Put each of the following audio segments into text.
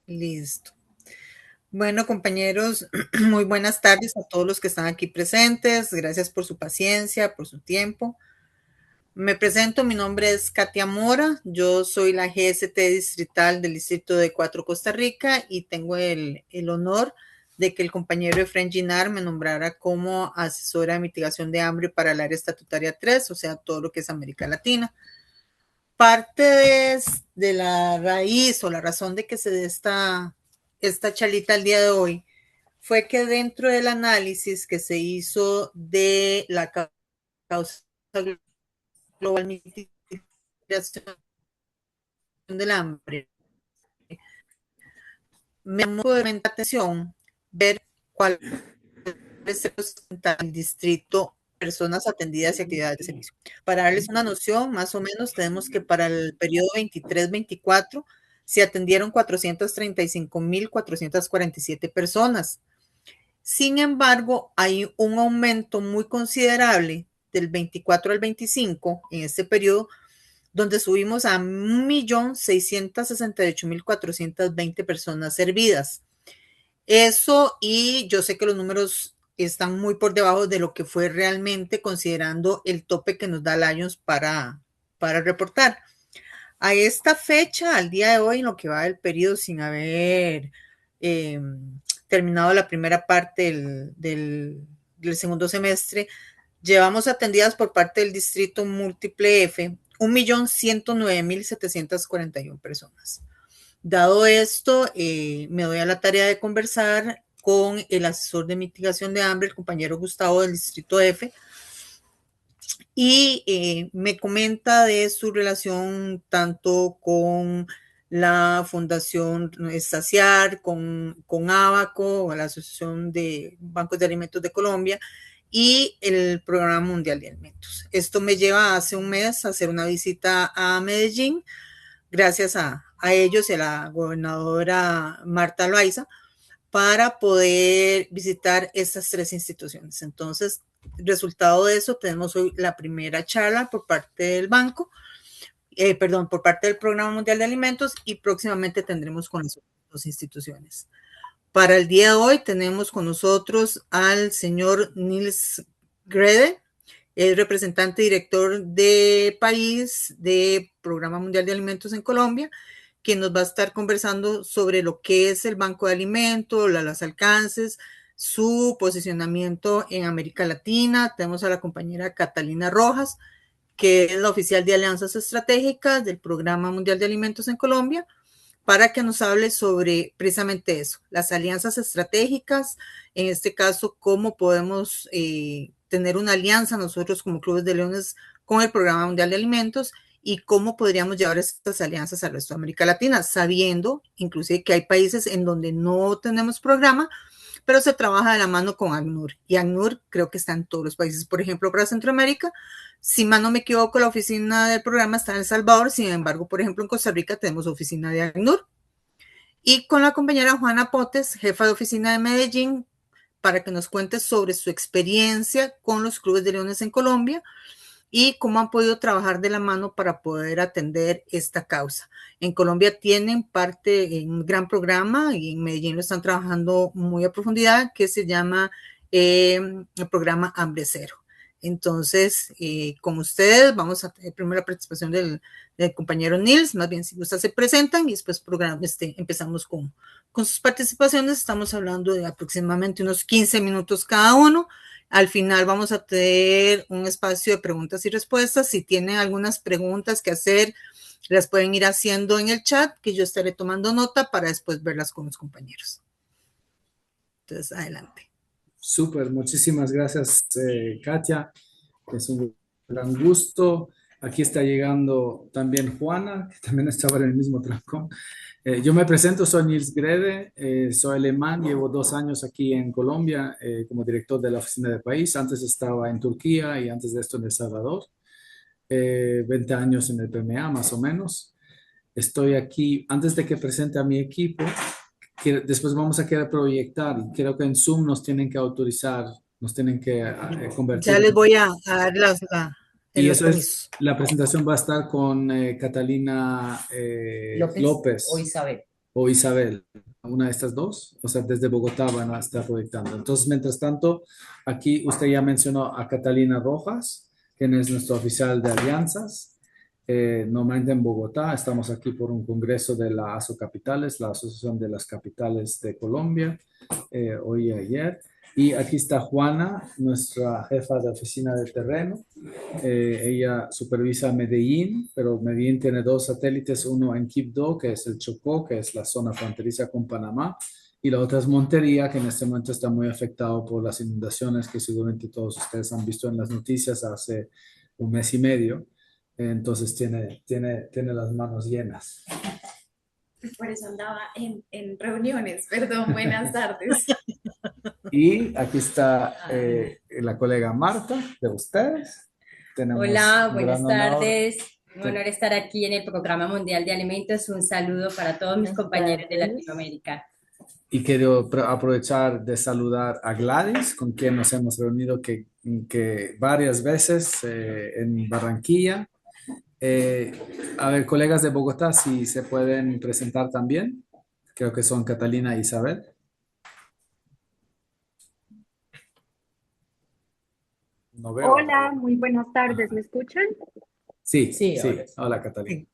Listo. Bueno, compañeros, muy buenas tardes a todos los que están aquí presentes. Gracias por su paciencia, por su tiempo. Me presento, mi nombre es Katia Mora. Yo soy la GST distrital del Distrito de Cuatro, Costa Rica, y tengo el honor de que el compañero Efraín Ginar me nombrara como asesora de mitigación de hambre para el área estatutaria 3, o sea, todo lo que es América Latina. Parte de la raíz o la razón de que se dé esta charlita el día de hoy fue que dentro del análisis que se hizo de la causa global mitigación del hambre, me llamó la atención ver cuál es el distrito, personas atendidas y actividades de servicio. Para darles una noción, más o menos, tenemos que para el periodo 23-24 se atendieron 435.447 personas. Sin embargo, hay un aumento muy considerable del 24 al 25 en este periodo, donde subimos a 1.668.420 personas servidas. Eso, y yo sé que los números están muy por debajo de lo que fue realmente, considerando el tope que nos da Lions para reportar. A esta fecha, al día de hoy, en lo que va del periodo, sin haber eh, terminado la primera parte del segundo semestre, llevamos atendidas por parte del distrito múltiple F 1.109.741 personas. Dado esto, me doy a la tarea de conversar con el asesor de mitigación de hambre, el compañero Gustavo del distrito F, y me comenta de su relación tanto con la Fundación Saciar, con Abaco, la Asociación de Bancos de Alimentos de Colombia, y el Programa Mundial de Alimentos. Esto me lleva hace un mes a hacer una visita a Medellín, gracias a ellos y a la gobernadora Marta Loaiza, para poder visitar estas tres instituciones. Entonces, resultado de eso, tenemos hoy la primera charla por parte del banco, por parte del Programa Mundial de Alimentos, y próximamente tendremos con las otras instituciones. Para el día de hoy tenemos con nosotros al señor Nils Grede, el representante director de país de Programa Mundial de Alimentos en Colombia, quien nos va a estar conversando sobre lo que es el Banco de Alimentos, los alcances, su posicionamiento en América Latina. Tenemos a la compañera Catalina Rojas, que es la oficial de Alianzas Estratégicas del Programa Mundial de Alimentos en Colombia, para que nos hable sobre precisamente eso, las alianzas estratégicas, en este caso, cómo podemos tener una alianza nosotros como Clubes de Leones con el Programa Mundial de Alimentos y cómo podríamos llevar estas alianzas al resto de América Latina, sabiendo inclusive que hay países en donde no tenemos programa, pero se trabaja de la mano con ACNUR, y ACNUR creo que está en todos los países. Por ejemplo, para Centroamérica, si mal no me equivoco, la oficina del programa está en El Salvador. Sin embargo, por ejemplo, en Costa Rica tenemos oficina de ACNUR. Y con la compañera Juana Potes, jefa de oficina de Medellín, para que nos cuente sobre su experiencia con los clubes de leones en Colombia y cómo han podido trabajar de la mano para poder atender esta causa. En Colombia tienen parte en un gran programa, y en Medellín lo están trabajando muy a profundidad, que se llama el programa Hambre Cero. Entonces, con ustedes vamos a tener primero la participación del compañero Nils. Más bien, si gusta, se presentan y después empezamos con sus participaciones. Estamos hablando de aproximadamente unos 15 minutos cada uno. Al final vamos a tener un espacio de preguntas y respuestas. Si tienen algunas preguntas que hacer, las pueden ir haciendo en el chat, que yo estaré tomando nota para después verlas con los compañeros. Entonces, adelante. Súper, muchísimas gracias, Katia. Es un gran gusto. Aquí está llegando también Juana, que también estaba en el mismo trancón. Yo me presento, soy Nils Grede, soy alemán, llevo 2 años aquí en Colombia como director de la oficina de país. Antes estaba en Turquía y antes de esto en El Salvador. 20 años en el PMA, más o menos. Estoy aquí, antes de que presente a mi equipo, que después vamos a querer proyectar y creo que en Zoom nos tienen que autorizar, nos tienen que Ya convertir. les voy a dar Y los eso es, permisos. la presentación va a estar con Catalina López o López Isabel. o Isabel, una de estas dos, o sea, desde Bogotá van a estar proyectando. Entonces, mientras tanto, aquí usted ya mencionó a Catalina Rojas, quien es nuestro oficial de alianzas. Normalmente en Bogotá, estamos aquí por un congreso de la ASO Capitales, la Asociación de las Capitales de Colombia, hoy y ayer. Y aquí está Juana, nuestra jefa de oficina de terreno. Ella supervisa Medellín, pero Medellín tiene dos satélites, uno en Quibdó, que es el Chocó, que es la zona fronteriza con Panamá, y la otra es Montería, que en este momento está muy afectado por las inundaciones que seguramente todos ustedes han visto en las noticias hace un mes y medio. Entonces tiene las manos llenas. Por eso andaba en reuniones. Perdón, buenas tardes. Y aquí está la colega Marta de ustedes. Tenemos Hola, un buenas gran honor. tardes. Un honor estar aquí en el Programa Mundial de Alimentos. Un saludo para todos mis compañeros de Latinoamérica. Y quiero aprovechar de saludar a Gladys, con quien nos hemos reunido que varias veces en Barranquilla. A ver, colegas de Bogotá, si se pueden presentar también. Creo que son Catalina e Isabel. No veo. Hola, muy buenas tardes, ¿me escuchan? Sí, Sí, sí. ahora sí. Hola, Catalina.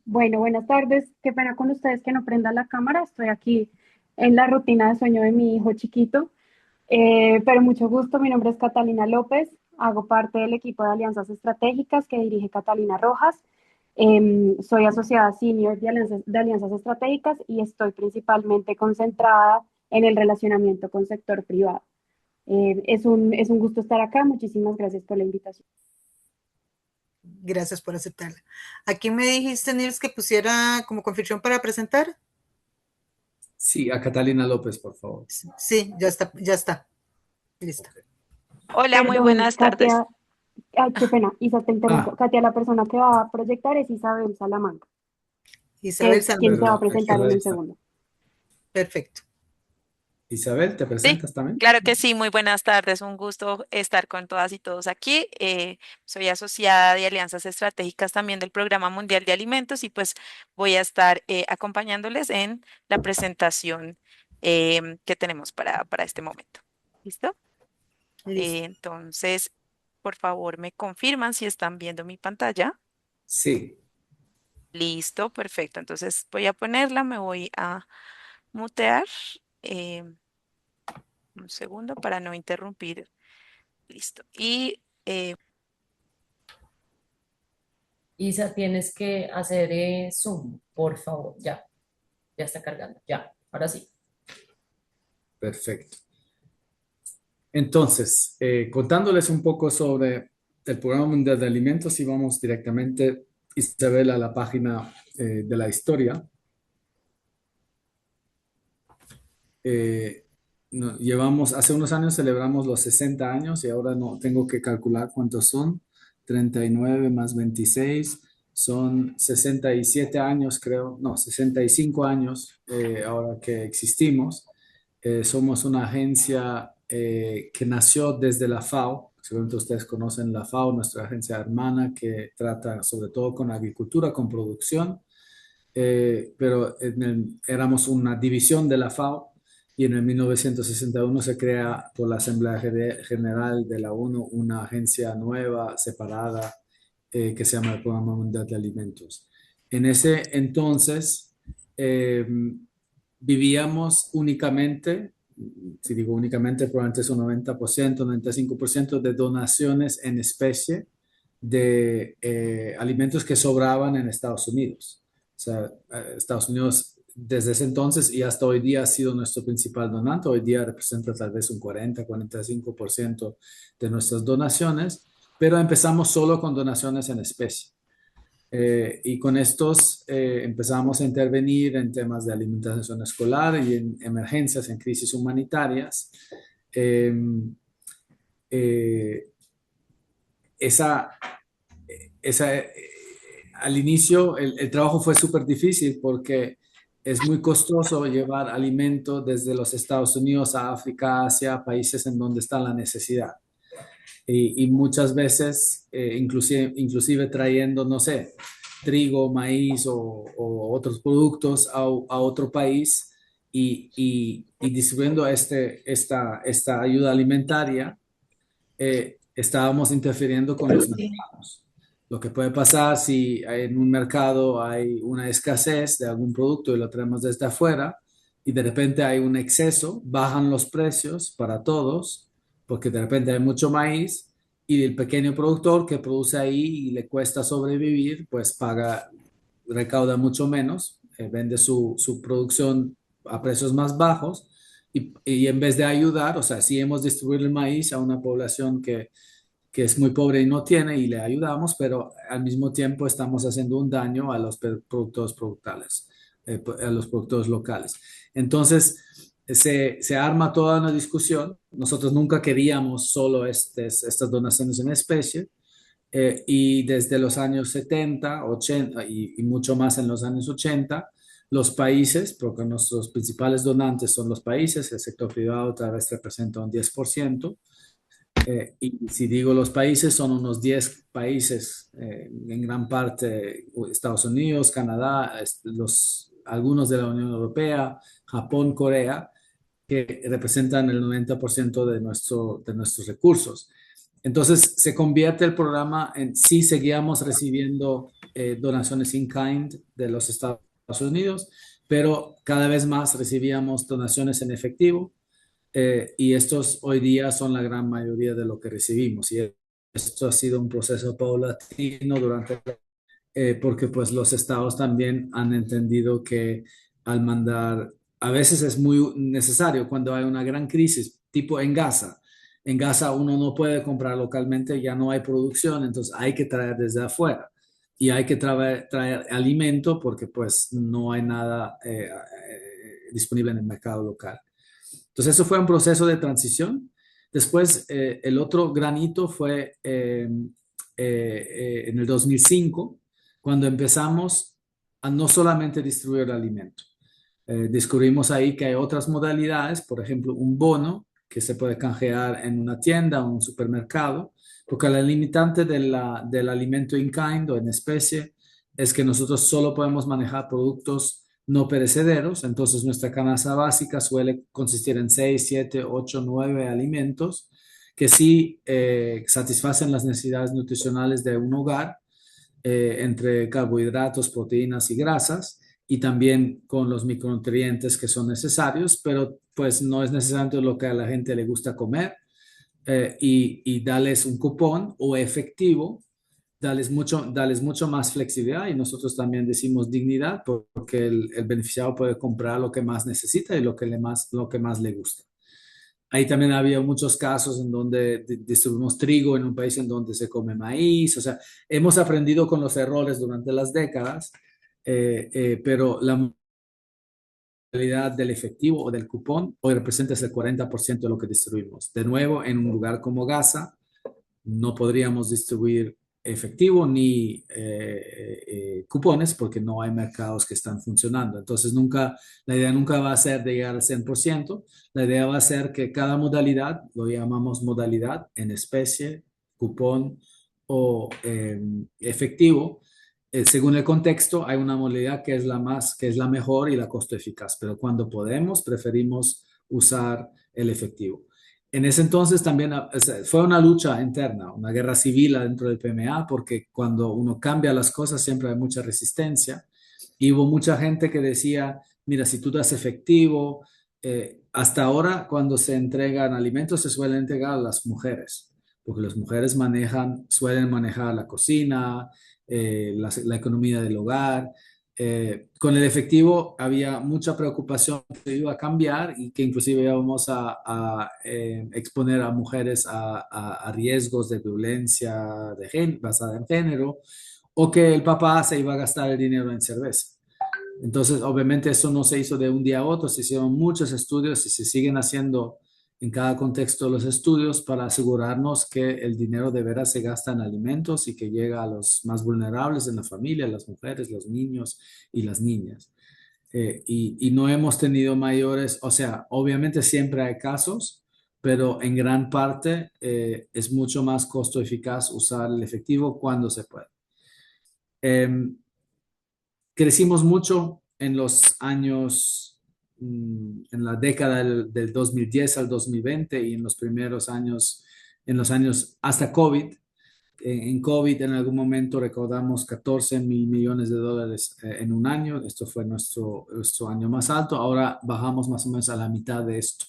Bueno, buenas tardes, qué pena con ustedes que no prenda la cámara, estoy aquí en la rutina de sueño de mi hijo chiquito, pero mucho gusto, mi nombre es Catalina López, hago parte del equipo de alianzas estratégicas que dirige Catalina Rojas. Soy asociada senior de alianzas estratégicas y estoy principalmente concentrada en el relacionamiento con sector privado. Es un gusto estar acá, muchísimas gracias por la invitación. Gracias por aceptarla. Aquí me dijiste, Nils, que pusiera como confirmación para presentar. Sí, a Catalina López, por favor. Sí, ya está, ya está. Listo. Hola, muy Perdón, buenas tardes. Katia, ay, qué pena, Isa, te interrumpo. Ah. Katia, la persona que va a proyectar es Isabel Salamanca, que Isabel es quien se va a Perdón, aquí presentar en un está. segundo. Perfecto. Isabel, ¿te Sí, presentas también? claro que sí, muy buenas tardes. Un gusto estar con todas y todos aquí. Soy asociada de Alianzas Estratégicas también del Programa Mundial de Alimentos y pues voy a estar acompañándoles en la presentación que tenemos para este momento. ¿Listo? Listo. Entonces, por favor, me confirman si están viendo mi pantalla. Sí. Listo, perfecto. Entonces voy a ponerla, me voy a mutear. eh, un segundo para no interrumpir. Listo. Y Isa, tienes que hacer Zoom, por favor. Ya, ya está cargando. Ya, ahora sí. Perfecto. Entonces, contándoles un poco sobre el Programa Mundial de Alimentos, y vamos directamente, Isabel, a la página de la historia. Hace unos años celebramos los 60 años y ahora no tengo que calcular cuántos son. 39 más 26 son 67 años, creo, no, 65 años ahora que existimos. Somos una agencia que nació desde la FAO. Seguramente ustedes conocen la FAO, nuestra agencia hermana que trata sobre todo con agricultura, con producción, pero éramos una división de la FAO y en el 1961 se crea por la Asamblea General de la ONU una agencia nueva, separada, que se llama el Programa Mundial de Alimentos. En ese entonces eh, vivíamos únicamente, si digo únicamente, probablemente es un 90%, 95% de donaciones en especie de alimentos que sobraban en Estados Unidos. O sea, Estados Unidos desde ese entonces y hasta hoy día ha sido nuestro principal donante. Hoy día representa tal vez un 40-45% de nuestras donaciones, pero empezamos solo con donaciones en especie. Y con estos empezamos a intervenir en temas de alimentación escolar y en emergencias, en crisis humanitarias. Eh, eh, esa, al inicio el trabajo fue súper difícil porque es muy costoso llevar alimento desde los Estados Unidos a África, Asia, países en donde está la necesidad. Y muchas veces, inclusive trayendo, no sé, trigo, maíz o otros productos a otro país y distribuyendo esta ayuda alimentaria, estábamos interfiriendo con los mercados. Lo que puede pasar si en un mercado hay una escasez de algún producto y lo traemos desde afuera y de repente hay un exceso, bajan los precios para todos porque de repente hay mucho maíz y el pequeño productor que produce ahí y le cuesta sobrevivir, pues recauda mucho menos, vende su producción a precios más bajos y en vez de ayudar, o sea, si hemos distribuido el maíz a una población que es muy pobre y no tiene y le ayudamos, pero al mismo tiempo estamos haciendo un daño a los productores productales, a los productores locales. Entonces, se arma toda una discusión. Nosotros nunca queríamos solo estas donaciones en especie. Y desde los años 70, 80 y mucho más en los años 80, los países, porque nuestros principales donantes son los países, el sector privado otra vez representa un 10%, y si digo los países, son unos 10 países, en gran parte Estados Unidos, Canadá, algunos de la Unión Europea, Japón, Corea, que representan el 90% de nuestros recursos. Entonces se convierte el programa en sí seguíamos recibiendo donaciones in kind de los Estados Unidos, pero cada vez más recibíamos donaciones en efectivo, y estos hoy día son la gran mayoría de lo que recibimos. Y esto ha sido un proceso paulatino porque pues los estados también han entendido que al mandar, a veces es muy necesario cuando hay una gran crisis, tipo en Gaza. En Gaza uno no puede comprar localmente, ya no hay producción, entonces hay que traer desde afuera y hay que traer alimento porque pues no hay nada disponible en el mercado local. Entonces eso fue un proceso de transición. Después el otro granito fue en el 2005 cuando empezamos a no solamente distribuir alimento. Descubrimos ahí que hay otras modalidades, por ejemplo, un bono que se puede canjear en una tienda o un supermercado, porque la limitante del alimento in kind o en especie es que nosotros solo podemos manejar productos no perecederos, entonces nuestra canasta básica suele consistir en 6, 7, 8, 9 alimentos que sí satisfacen las necesidades nutricionales de un hogar, entre carbohidratos, proteínas y grasas, y también con los micronutrientes que son necesarios, pero pues no es necesariamente lo que a la gente le gusta comer, y darles un cupón o efectivo, darles mucho más flexibilidad y nosotros también decimos dignidad porque el beneficiado puede comprar lo que más necesita y lo que más le gusta. Ahí también había muchos casos en donde distribuimos trigo en un país en donde se come maíz. O sea, hemos aprendido con los errores durante las décadas, pero la realidad del efectivo o del cupón hoy representa el 40% de lo que distribuimos. De nuevo, en un lugar como Gaza, no podríamos distribuir efectivo ni cupones porque no hay mercados que están funcionando. Entonces, la idea nunca va a ser de llegar al 100%. La idea va a ser que cada modalidad, lo llamamos modalidad en especie, cupón o efectivo, según el contexto, hay una modalidad que es la mejor y la costo eficaz, pero cuando podemos, preferimos usar el efectivo. En ese entonces también fue una lucha interna, una guerra civil dentro del PMA, porque cuando uno cambia las cosas siempre hay mucha resistencia. Y hubo mucha gente que decía, mira, si tú das efectivo, hasta ahora cuando se entregan alimentos se suelen entregar a las mujeres, porque las mujeres suelen manejar la cocina, la economía del hogar. Con el efectivo había mucha preocupación que iba a cambiar y que inclusive íbamos a exponer a mujeres a riesgos de violencia basada en género, o que el papá se iba a gastar el dinero en cerveza. Entonces, obviamente eso no se hizo de un día a otro, se hicieron muchos estudios y se siguen haciendo en cada contexto los estudios para asegurarnos que el dinero de veras se gasta en alimentos y que llega a los más vulnerables en la familia, las mujeres, los niños y las niñas. Y no hemos tenido mayores, o sea, obviamente siempre hay casos, pero en gran parte es mucho más costo eficaz usar el efectivo cuando se puede. Crecimos mucho en los años, en la década del 2010 al 2020 y en los primeros años, en los años hasta COVID. En COVID en algún momento recaudamos 14.000 millones de dólares en un año. Esto fue nuestro año más alto. Ahora bajamos más o menos a la mitad de esto.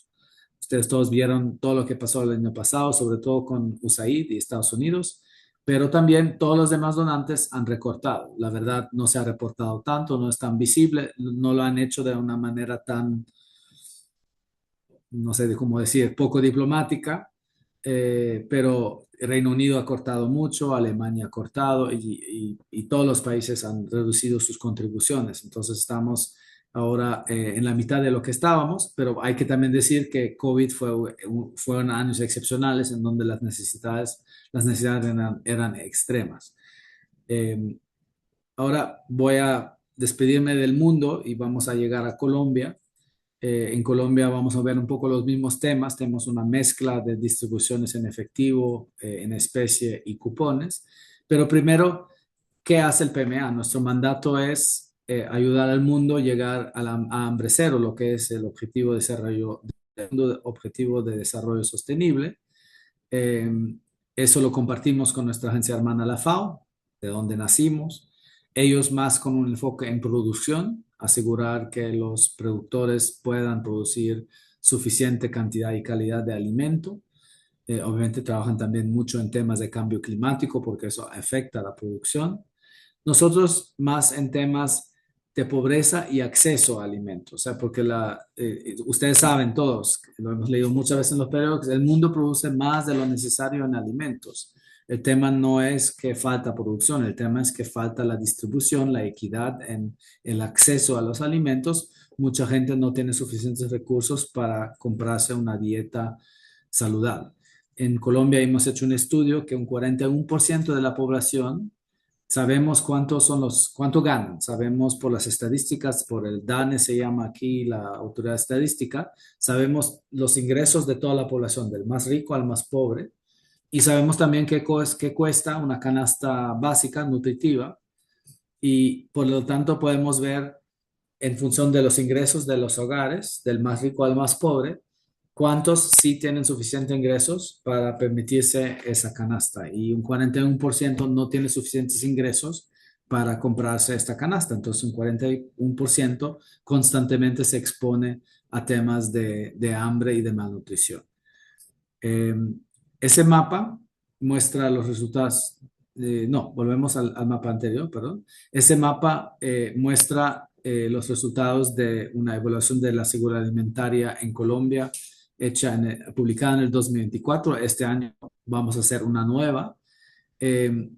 Ustedes todos vieron todo lo que pasó el año pasado, sobre todo con USAID y Estados Unidos, pero también todos los demás donantes han recortado. La verdad, no se ha reportado tanto, no es tan visible, no lo han hecho de una manera tan, no sé cómo decir, poco diplomática, pero Reino Unido ha cortado mucho, Alemania ha cortado y todos los países han reducido sus contribuciones. Entonces estamos ahora en la mitad de lo que estábamos, pero hay que también decir que COVID fueron años excepcionales en donde las necesidades eran extremas. Eh, Ahora voy a despedirme del mundo y vamos a llegar a Colombia. En Colombia vamos a ver un poco los mismos temas. Tenemos una mezcla de distribuciones en efectivo, en especie y cupones. Pero primero, ¿qué hace el PMA? Nuestro mandato es ayudar al mundo a llegar a hambre cero, lo que es el objetivo de desarrollo sostenible. Eh, Eso lo compartimos con nuestra agencia hermana, la FAO, de donde nacimos. Ellos más con un enfoque en producción, asegurar que los productores puedan producir suficiente cantidad y calidad de alimento. Obviamente trabajan también mucho en temas de cambio climático porque eso afecta a la producción. Nosotros más en temas de pobreza y acceso a alimentos, o sea, porque ustedes saben todos, lo hemos leído muchas veces en los periódicos, el mundo produce más de lo necesario en alimentos. El tema no es que falta producción, el tema es que falta la distribución, la equidad en el acceso a los alimentos. Mucha gente no tiene suficientes recursos para comprarse una dieta saludable. En Colombia hemos hecho un estudio que un 41% de la población sabemos cuánto ganan, sabemos por las estadísticas, por el DANE se llama aquí la autoridad estadística, sabemos los ingresos de toda la población, del más rico al más pobre, y sabemos también qué cuesta una canasta básica, nutritiva, y por lo tanto podemos ver en función de los ingresos de los hogares, del más rico al más pobre, cuántos sí tienen suficientes ingresos para permitirse esa canasta y un 41% no tiene suficientes ingresos para comprarse esta canasta. Entonces un 41% constantemente se expone a temas de hambre y de malnutrición. Eh, Ese mapa muestra los resultados. No, volvemos al mapa anterior, perdón. Ese mapa muestra los resultados de una evaluación de la seguridad alimentaria en Colombia, publicada en el 2024. Este año vamos a hacer una nueva.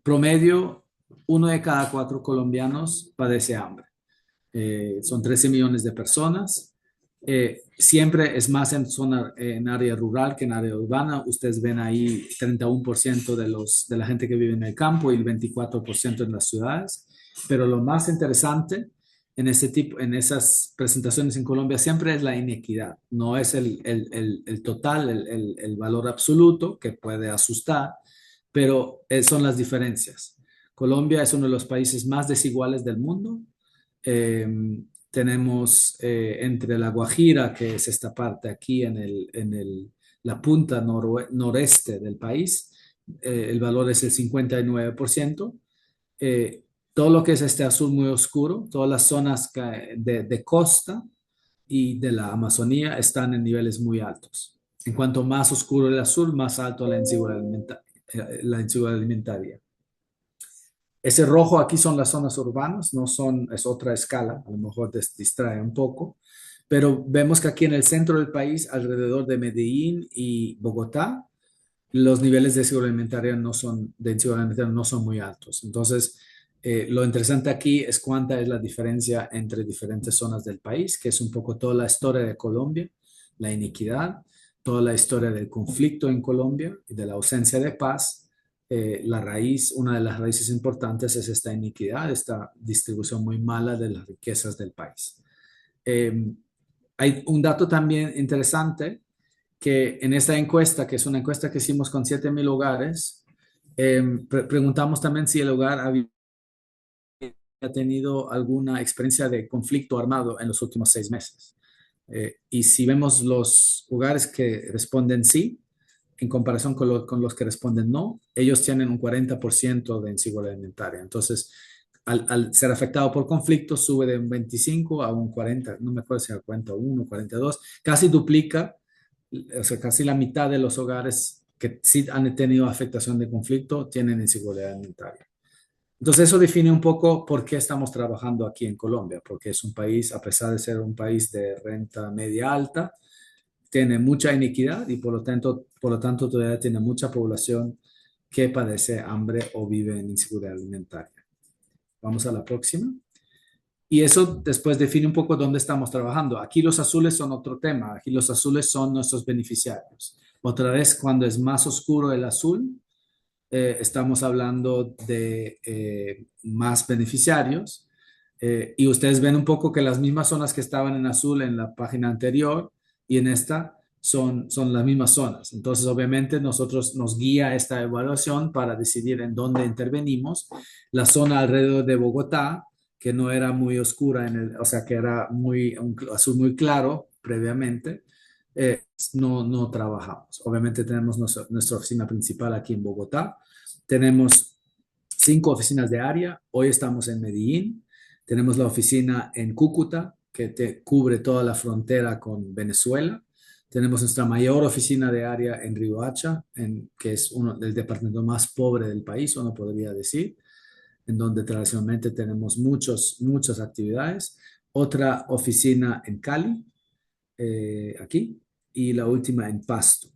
Promedio, 1 de cada 4 colombianos padece hambre. Son 13 millones de personas. Siempre es más en área rural que en área urbana. Ustedes ven ahí 31% de la gente que vive en el campo y el 24% en las ciudades. Pero lo más interesante en esas presentaciones en Colombia siempre es la inequidad. No es el total, el valor absoluto que puede asustar, pero son las diferencias. Colombia es uno de los países más desiguales del mundo. Eh, Tenemos entre La Guajira, que es esta parte aquí la punta noreste del país, el valor es el 59%. Todo lo que es este azul muy oscuro, todas las zonas de costa y de la Amazonía están en niveles muy altos. En cuanto más oscuro el azul, más alto la inseguridad alimentaria. Ese rojo aquí son las zonas urbanas, es otra escala, a lo mejor distrae un poco, pero vemos que aquí en el centro del país, alrededor de Medellín y Bogotá, los niveles de inseguridad alimentaria no son muy altos. Entonces, lo interesante aquí es cuánta es la diferencia entre diferentes zonas del país, que es un poco toda la historia de Colombia, la inequidad, toda la historia del conflicto en Colombia y de la ausencia de paz. Una de las raíces importantes es esta iniquidad, esta distribución muy mala de las riquezas del país. Hay un dato también interesante que en esta encuesta, que es una encuesta que hicimos con 7,000 hogares, preguntamos también si el hogar había ha tenido alguna experiencia de conflicto armado en los últimos 6 meses. Y si vemos los hogares que responden sí, en comparación con los que responden no, ellos tienen un 40% de inseguridad alimentaria. Entonces, al ser afectado por conflicto, sube de un 25 a un 40, no me acuerdo si era 41, 42, casi duplica, o sea, casi la mitad de los hogares que sí han tenido afectación de conflicto tienen inseguridad alimentaria. Entonces, eso define un poco por qué estamos trabajando aquí en Colombia, porque es un país, a pesar de ser un país de renta media alta, tiene mucha inequidad y por lo tanto todavía tiene mucha población que padece hambre o vive en inseguridad alimentaria. Vamos a la próxima. Y eso después define un poco dónde estamos trabajando. Aquí los azules son otro tema. Aquí los azules son nuestros beneficiarios. Otra vez, cuando es más oscuro el azul, estamos hablando de más beneficiarios. Y ustedes ven un poco que las mismas zonas que estaban en azul en la página anterior y en esta son las mismas zonas. Entonces, obviamente, nosotros nos guía esta evaluación para decidir en dónde intervenimos. La zona alrededor de Bogotá, que no era muy oscura, o sea, que era un azul muy claro previamente, no trabajamos. Obviamente tenemos nuestra oficina principal aquí en Bogotá. Tenemos 5 oficinas de área. Hoy estamos en Medellín. Tenemos la oficina en Cúcuta, que cubre toda la frontera con Venezuela. Tenemos nuestra mayor oficina de área en Riohacha, que es uno del departamento más pobre del país, uno podría decir, en donde tradicionalmente tenemos muchas actividades. Otra oficina en Cali, aquí, y la última en Pasto.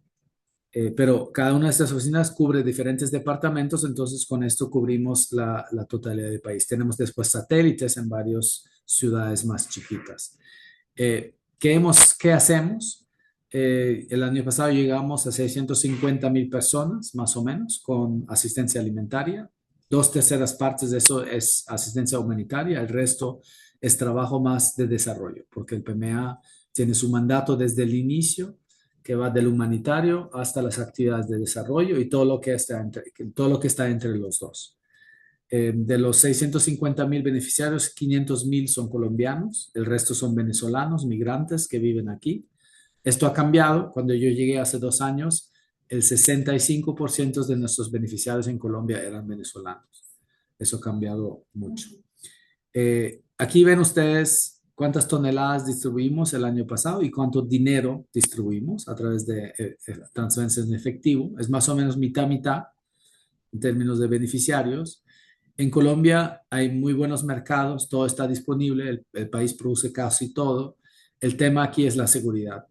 Pero cada una de estas oficinas cubre diferentes departamentos, entonces con esto cubrimos la totalidad del país. Tenemos después satélites en varias ciudades más chiquitas. ¿Qué hacemos? El año pasado llegamos a 650,000 personas, más o menos, con asistencia alimentaria. 2/3 partes de eso es asistencia humanitaria, el resto es trabajo más de desarrollo, porque el PMA tiene su mandato desde el inicio, que va del humanitario hasta las actividades de desarrollo y todo lo que está entre los dos. De los 650,000 beneficiarios, 500,000 son colombianos, el resto son venezolanos, migrantes que viven aquí. Esto ha cambiado. Cuando yo llegué hace 2 años, el 65% de nuestros beneficiarios en Colombia eran venezolanos. Eso ha cambiado mucho. Aquí ven ustedes cuántas toneladas distribuimos el año pasado y cuánto dinero distribuimos a través de transferencias en efectivo. Es más o menos mitad en términos de beneficiarios. En Colombia hay muy buenos mercados, todo está disponible, el país produce casi todo. El tema aquí es la seguridad.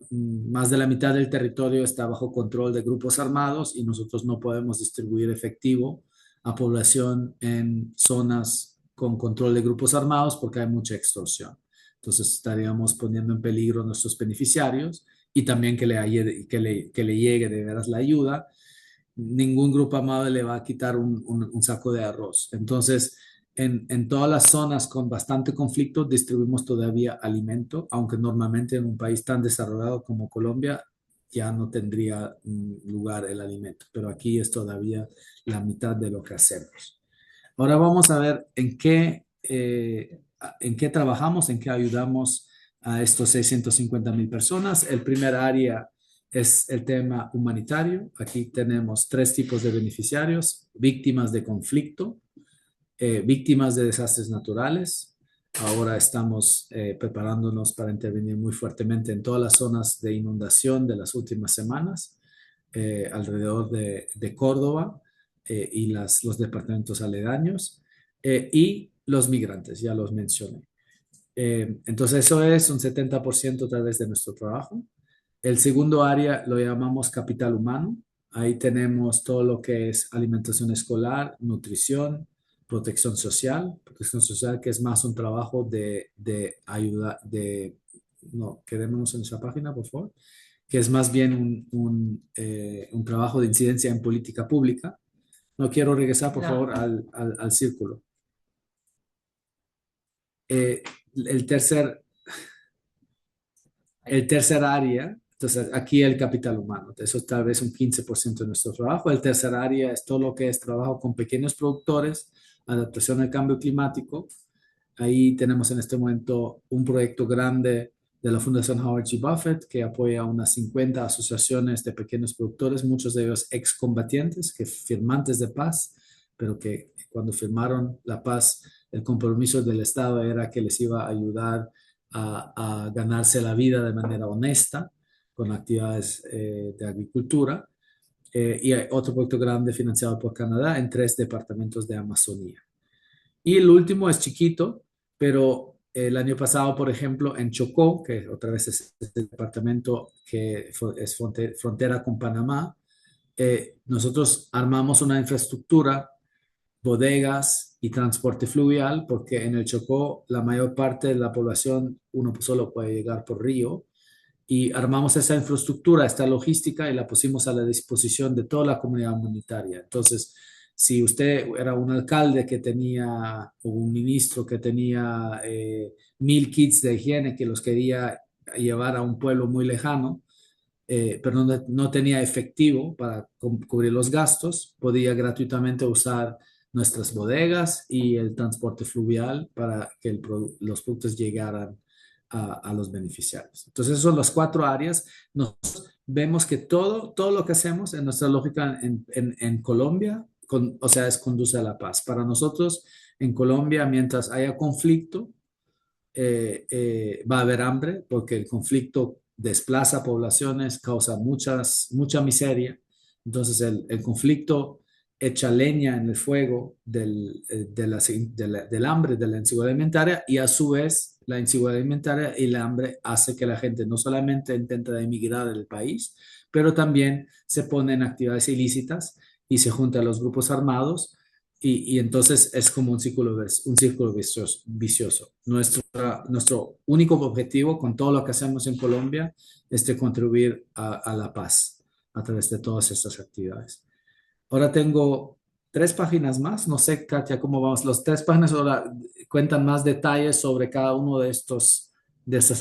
Más de la mitad del territorio está bajo control de grupos armados y nosotros no podemos distribuir efectivo a población en zonas con control de grupos armados porque hay mucha extorsión. Entonces estaríamos poniendo en peligro a nuestros beneficiarios y también que le llegue de veras la ayuda. Ningún grupo armado le va a quitar un saco de arroz. Entonces, en todas las zonas con bastante conflicto distribuimos todavía alimento, aunque normalmente en un país tan desarrollado como Colombia ya no tendría lugar el alimento, pero aquí es todavía la mitad de lo que hacemos. Ahora vamos a ver en qué trabajamos, en qué ayudamos a estos 650,000 personas. El primer área es el tema humanitario. Aquí tenemos 3 tipos de beneficiarios: víctimas de conflicto, víctimas de desastres naturales. Ahora estamos preparándonos para intervenir muy fuertemente en todas las zonas de inundación de las últimas semanas, alrededor de Córdoba y los departamentos aledaños, y los migrantes, ya los mencioné. Entonces eso es un 70% a través de nuestro trabajo. El segundo área lo llamamos capital humano. Ahí tenemos todo lo que es alimentación escolar, nutrición, protección social que es más un trabajo de ayuda, no, quedémonos en esa página, por favor, que es más bien un trabajo de incidencia en política pública. No quiero regresar, por favor, al círculo. El tercer área, entonces aquí el capital humano, eso es tal vez un 15% de nuestro trabajo. El tercer área es todo lo que es trabajo con pequeños productores adaptación al cambio climático. Ahí tenemos en este momento un proyecto grande de la Fundación Howard G. Buffett que apoya a unas 50 asociaciones de pequeños productores, muchos de ellos excombatientes, que firmantes de paz, pero que cuando firmaron la paz, el compromiso del Estado era que les iba a ayudar a ganarse la vida de manera honesta con actividades de agricultura. Y hay otro proyecto grande financiado por Canadá en 3 departamentos de Amazonía. Y el último es chiquito, pero el año pasado, por ejemplo, en Chocó, que otra vez es el departamento que es frontera con Panamá, nosotros armamos una infraestructura, bodegas y transporte fluvial, porque en el Chocó la mayor parte de la población uno solo puede llegar por río, y armamos esa infraestructura, esta logística y la pusimos a la disposición de toda la comunidad humanitaria. Entonces, si usted era un alcalde que tenía, o un ministro que tenía 1000 kits de higiene que los quería llevar a un pueblo muy lejano, pero no tenía efectivo para cubrir los gastos, podía gratuitamente usar nuestras bodegas y el transporte fluvial para que los productos llegaran a los beneficiarios. Entonces, esas son las 4 áreas. Nos vemos que todo lo que hacemos en nuestra lógica en Colombia, o sea, conduce a la paz. Para nosotros, en Colombia, mientras haya conflicto, va a haber hambre, porque el conflicto desplaza poblaciones, causa mucha miseria. Entonces, el conflicto echa leña en el fuego del hambre, de la inseguridad alimentaria, y a su vez la inseguridad alimentaria y el hambre hace que la gente no solamente intente emigrar del país, pero también se pone en actividades ilícitas y se junta a los grupos armados, y entonces es como un círculo vicioso. Nuestro único objetivo con todo lo que hacemos en Colombia es de contribuir a la paz a través de todas estas actividades. Ahora tengo 3 páginas más. No sé, Katia, cómo vamos. Las 3 páginas ahora cuentan más detalles sobre cada uno de estas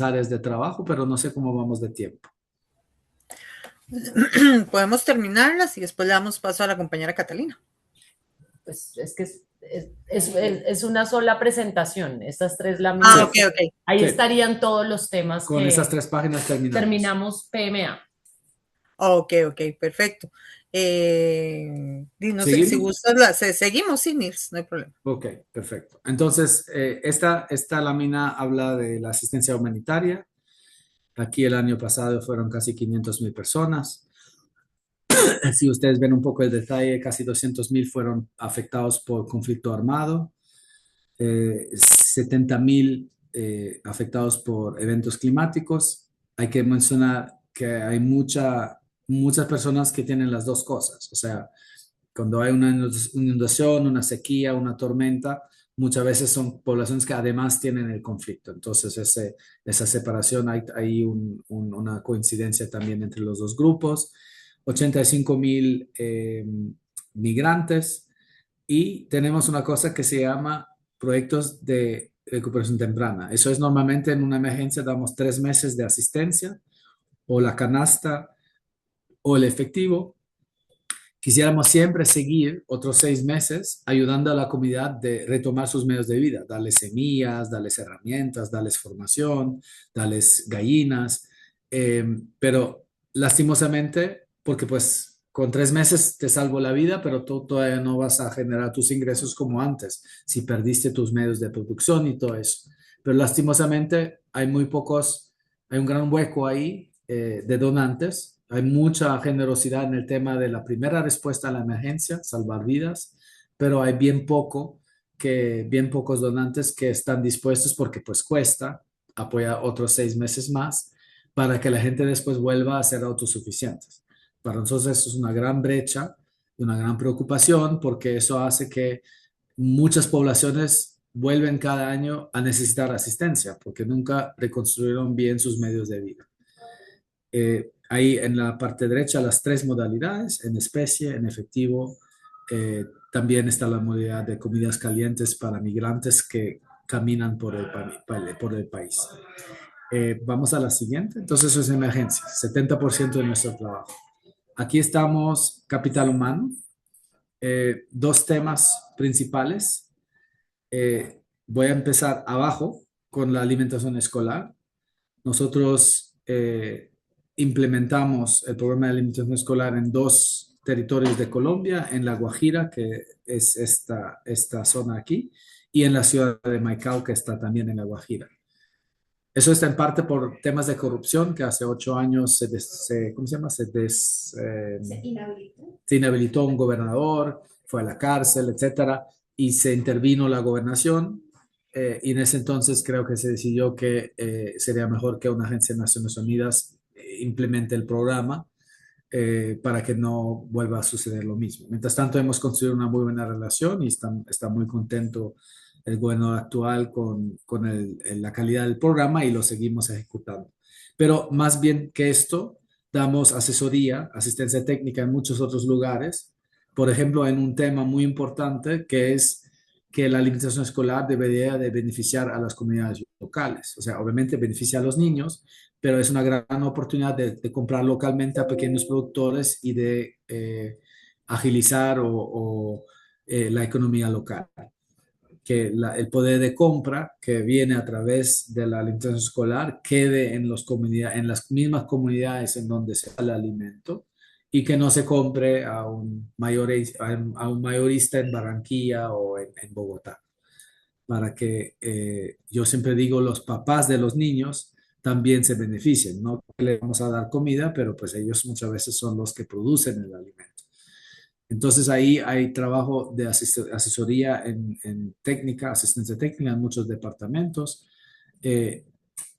áreas de trabajo, pero no sé cómo vamos de tiempo. Podemos terminarlas y después le damos paso a la compañera Catalina. Pues es que es una sola presentación, estas 3 láminas. Ah, ok. Ahí Sí. estarían todos los temas Con que esas 3 páginas terminamos PMA. Ok, perfecto. No sé, si ¿Seguimos? gustas, seguimos, sí, Nils, no hay problema. Ok, perfecto. Entonces, esta lámina habla de la asistencia humanitaria. Aquí el año pasado fueron casi 500,000 personas. Si ustedes ven un poco el detalle, casi 200,000 fueron afectados por conflicto armado, 70,000 afectados por eventos climáticos. Hay que mencionar que hay muchas personas que tienen las 2 cosas. O sea, cuando hay una inundación, una sequía, una tormenta, muchas veces son poblaciones que además tienen el conflicto. Entonces, esa separación, hay una coincidencia también entre los 2 grupos. 85,000 migrantes, y tenemos una cosa que se llama proyectos de recuperación temprana. Eso es normalmente en una emergencia damos 3 meses de asistencia, o la canasta o el efectivo. Quisiéramos siempre seguir otros 6 meses ayudando a la comunidad de retomar sus medios de vida, darles semillas, darles herramientas, darles formación, darles gallinas, pero lastimosamente, porque pues con 3 meses te salvo la vida, pero tú todavía no vas a generar tus ingresos como antes, si perdiste tus medios de producción y todo eso. Pero lastimosamente hay un gran hueco ahí de donantes. Hay mucha generosidad en el tema de la primera respuesta a la emergencia, salvar vidas, pero hay bien pocos donantes que están dispuestos, porque pues cuesta apoyar otros 6 meses más para que la gente después vuelva a ser autosuficientes. Para nosotros eso es una gran brecha y una gran preocupación, porque eso hace que muchas poblaciones vuelven cada año a necesitar asistencia porque nunca reconstruyeron bien sus medios de vida. Ahí en la parte derecha las 3 modalidades, en especie, en efectivo. También está la modalidad de comidas calientes para migrantes que caminan por el país. Vamos a la siguiente. Entonces eso es emergencia, 70% de nuestro trabajo. Aquí estamos, capital humano. 2 temas principales. Voy a empezar abajo con la alimentación escolar. Nosotros implementamos el programa de alimentación escolar en 2 territorios de Colombia, en La Guajira, que es esta zona aquí, y en la ciudad de Maicao, que está también en La Guajira. Eso está en parte por temas de corrupción, que hace 8 años ¿cómo se llama? Se inhabilitó. Se inhabilitó un gobernador, fue a la cárcel, etcétera, y se intervino la gobernación. Y en ese entonces creo que se decidió que sería mejor que una agencia de Naciones Unidas implemente el programa para que no vuelva a suceder lo mismo. Mientras tanto, hemos construido una muy buena relación y está muy contento el gobernador actual con la calidad del programa y lo seguimos ejecutando. Pero más bien que esto, damos asesoría, asistencia técnica en muchos otros lugares, por ejemplo, en un tema muy importante que es que la alimentación escolar debería de beneficiar a las comunidades locales. O sea, obviamente beneficia a los niños, pero es una gran oportunidad de comprar localmente a pequeños productores y de agilizar la economía local. Que el poder de compra que viene a través de la alimentación escolar quede en las mismas comunidades en donde se da el alimento y que no se compre a un mayorista en Barranquilla o en Bogotá. Para que yo siempre digo, los papás de los niños también se beneficien, no que le vamos a dar comida, pero pues ellos muchas veces son los que producen el alimento. Entonces ahí hay trabajo de asesoría en técnica, asistencia técnica en muchos departamentos.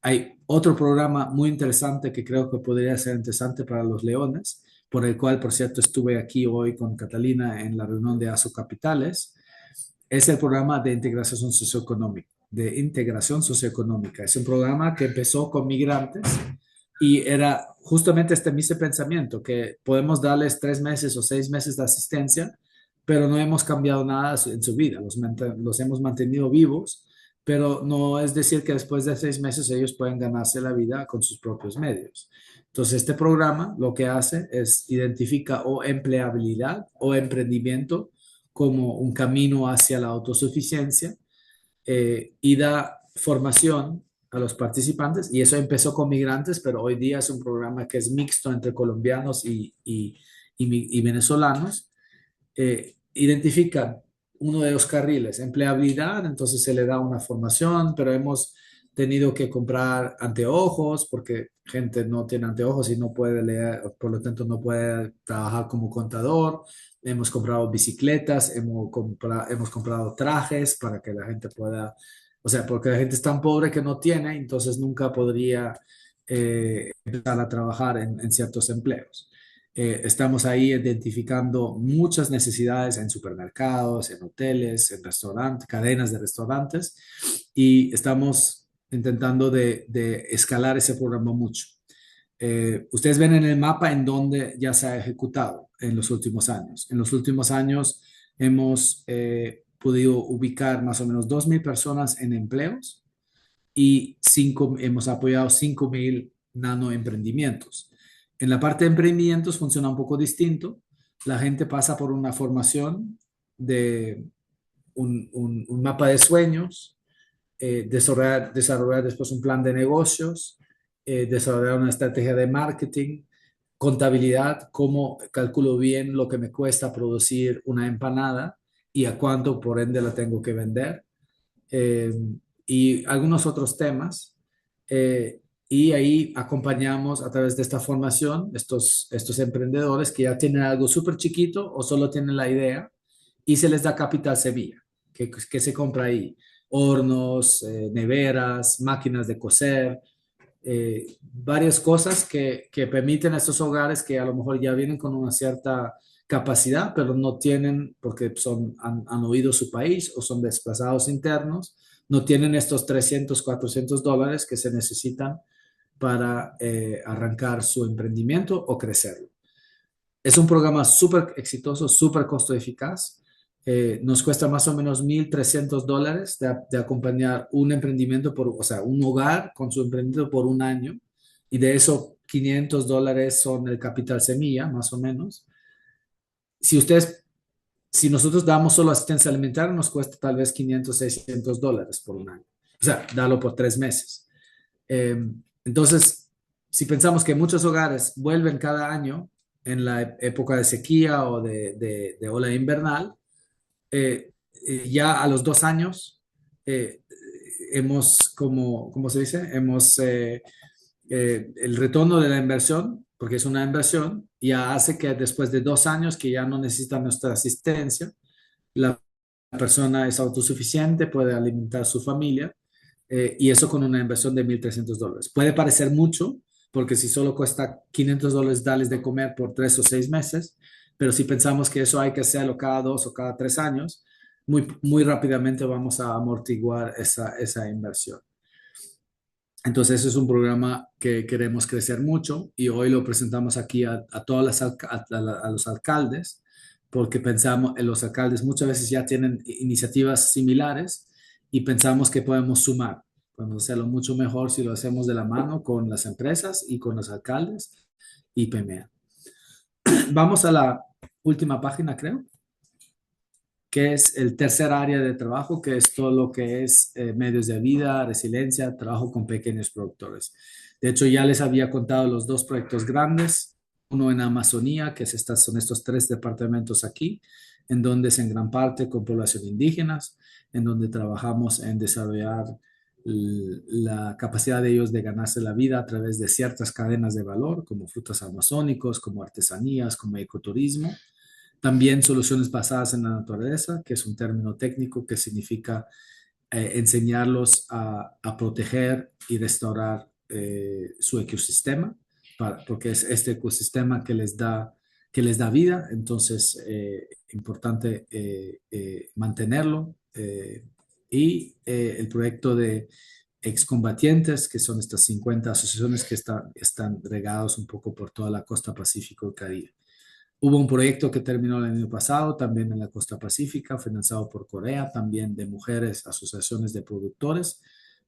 Hay otro programa muy interesante que creo que podría ser interesante para los leones, por el cual, por cierto, estuve aquí hoy con Catalina en la reunión de ASO Capitales. Es el programa de integración socioeconómica. Es un programa que empezó con migrantes y era justamente este mismo pensamiento, que podemos darles 3 meses o 6 meses de asistencia, pero no hemos cambiado nada en su vida. Los hemos mantenido vivos, pero no es decir que después de 6 meses ellos pueden ganarse la vida con sus propios medios. Entonces, este programa lo que hace es identifica o empleabilidad o emprendimiento como un camino hacia la autosuficiencia y da formación a los participantes. Y eso empezó con migrantes, pero hoy día es un programa que es mixto entre colombianos y venezolanos. Identifican uno de los carriles, empleabilidad, entonces se le da una formación, pero hemos tenido que comprar anteojos porque gente no tiene anteojos y no puede leer, por lo tanto no puede trabajar como contador. Hemos comprado bicicletas, hemos comprado trajes para que la gente pueda, o sea, porque la gente es tan pobre que no tiene, entonces nunca podría empezar a trabajar en ciertos empleos. Estamos ahí identificando muchas necesidades en supermercados, en hoteles, en restaurantes, cadenas de restaurantes, y estamos intentando de escalar ese programa mucho. Ustedes ven en el mapa en donde ya se ha ejecutado en los últimos años. En los últimos años hemos podido ubicar más o menos 2.000 personas en empleos y hemos apoyado 5.000 nanoemprendimientos. En la parte de emprendimientos funciona un poco distinto. La gente pasa por una formación de un mapa de sueños, desarrollar después un plan de negocios, desarrollar una estrategia de marketing, contabilidad, cómo calculo bien lo que me cuesta producir una empanada y a cuánto por ende la tengo que vender, eh, y algunos otros temas. Y ahí acompañamos a través de esta formación estos emprendedores que ya tienen algo súper chiquito o solo tienen la idea y se les da capital semilla, que se compra ahí. Hornos, neveras, máquinas de coser, varias cosas que permiten a estos hogares que a lo mejor ya vienen con una cierta capacidad, pero no tienen, porque han huido su país o son desplazados internos, no tienen estos 300, $400 que se necesitan para arrancar su emprendimiento o crecerlo. Es un programa súper exitoso, súper costo eficaz. Nos cuesta más o menos $1,300 de acompañar un emprendimiento, o sea, un hogar con su emprendimiento por un año. Y de eso, $500 son el capital semilla, más o menos. Si ustedes Si nosotros damos solo asistencia alimentaria, nos cuesta tal vez $500, $600 por un año. O sea, dalo por 3 meses. Entonces, si pensamos que muchos hogares vuelven cada año en la época de sequía o de ola invernal, ya a los 2 años hemos, como, ¿cómo se dice? El retorno de la inversión, porque es una inversión, ya hace que después de 2 años que ya no necesita nuestra asistencia, la persona es autosuficiente, puede alimentar a su familia, y eso con una inversión de $1,300. Puede parecer mucho, porque si solo cuesta $500 darles de comer por 3 o 6 meses, pero si pensamos que eso hay que hacerlo cada 2 o cada 3 años, muy, muy rápidamente vamos a amortiguar esa inversión. Entonces, ese es un programa que queremos crecer mucho y hoy lo presentamos aquí a todas a los alcaldes, porque pensamos, los alcaldes muchas veces ya tienen iniciativas similares y pensamos que podemos sumar. Podemos hacerlo mucho mejor si lo hacemos de la mano con las empresas y con los alcaldes y PMA. Vamos a la última página, creo, que es el tercer área de trabajo, que es todo lo que es medios de vida, resiliencia, trabajo con pequeños productores. De hecho, ya les había contado los 2 proyectos grandes, uno en Amazonía, que son estos 3 departamentos aquí, en donde es en gran parte con población indígenas, en donde trabajamos en desarrollar la capacidad de ellos de ganarse la vida a través de ciertas cadenas de valor, como frutos amazónicos, como artesanías, como ecoturismo. También soluciones basadas en la naturaleza, que es un término técnico que significa enseñarlos a proteger y restaurar su ecosistema, porque es este ecosistema que les da vida, entonces importante mantenerlo. Y el proyecto de excombatientes, que son estas 50 asociaciones que están regados un poco por toda la costa pacífico y Caribe. Hubo un proyecto que terminó el año pasado, también en la costa pacífica, financiado por Corea, también de mujeres, asociaciones de productores,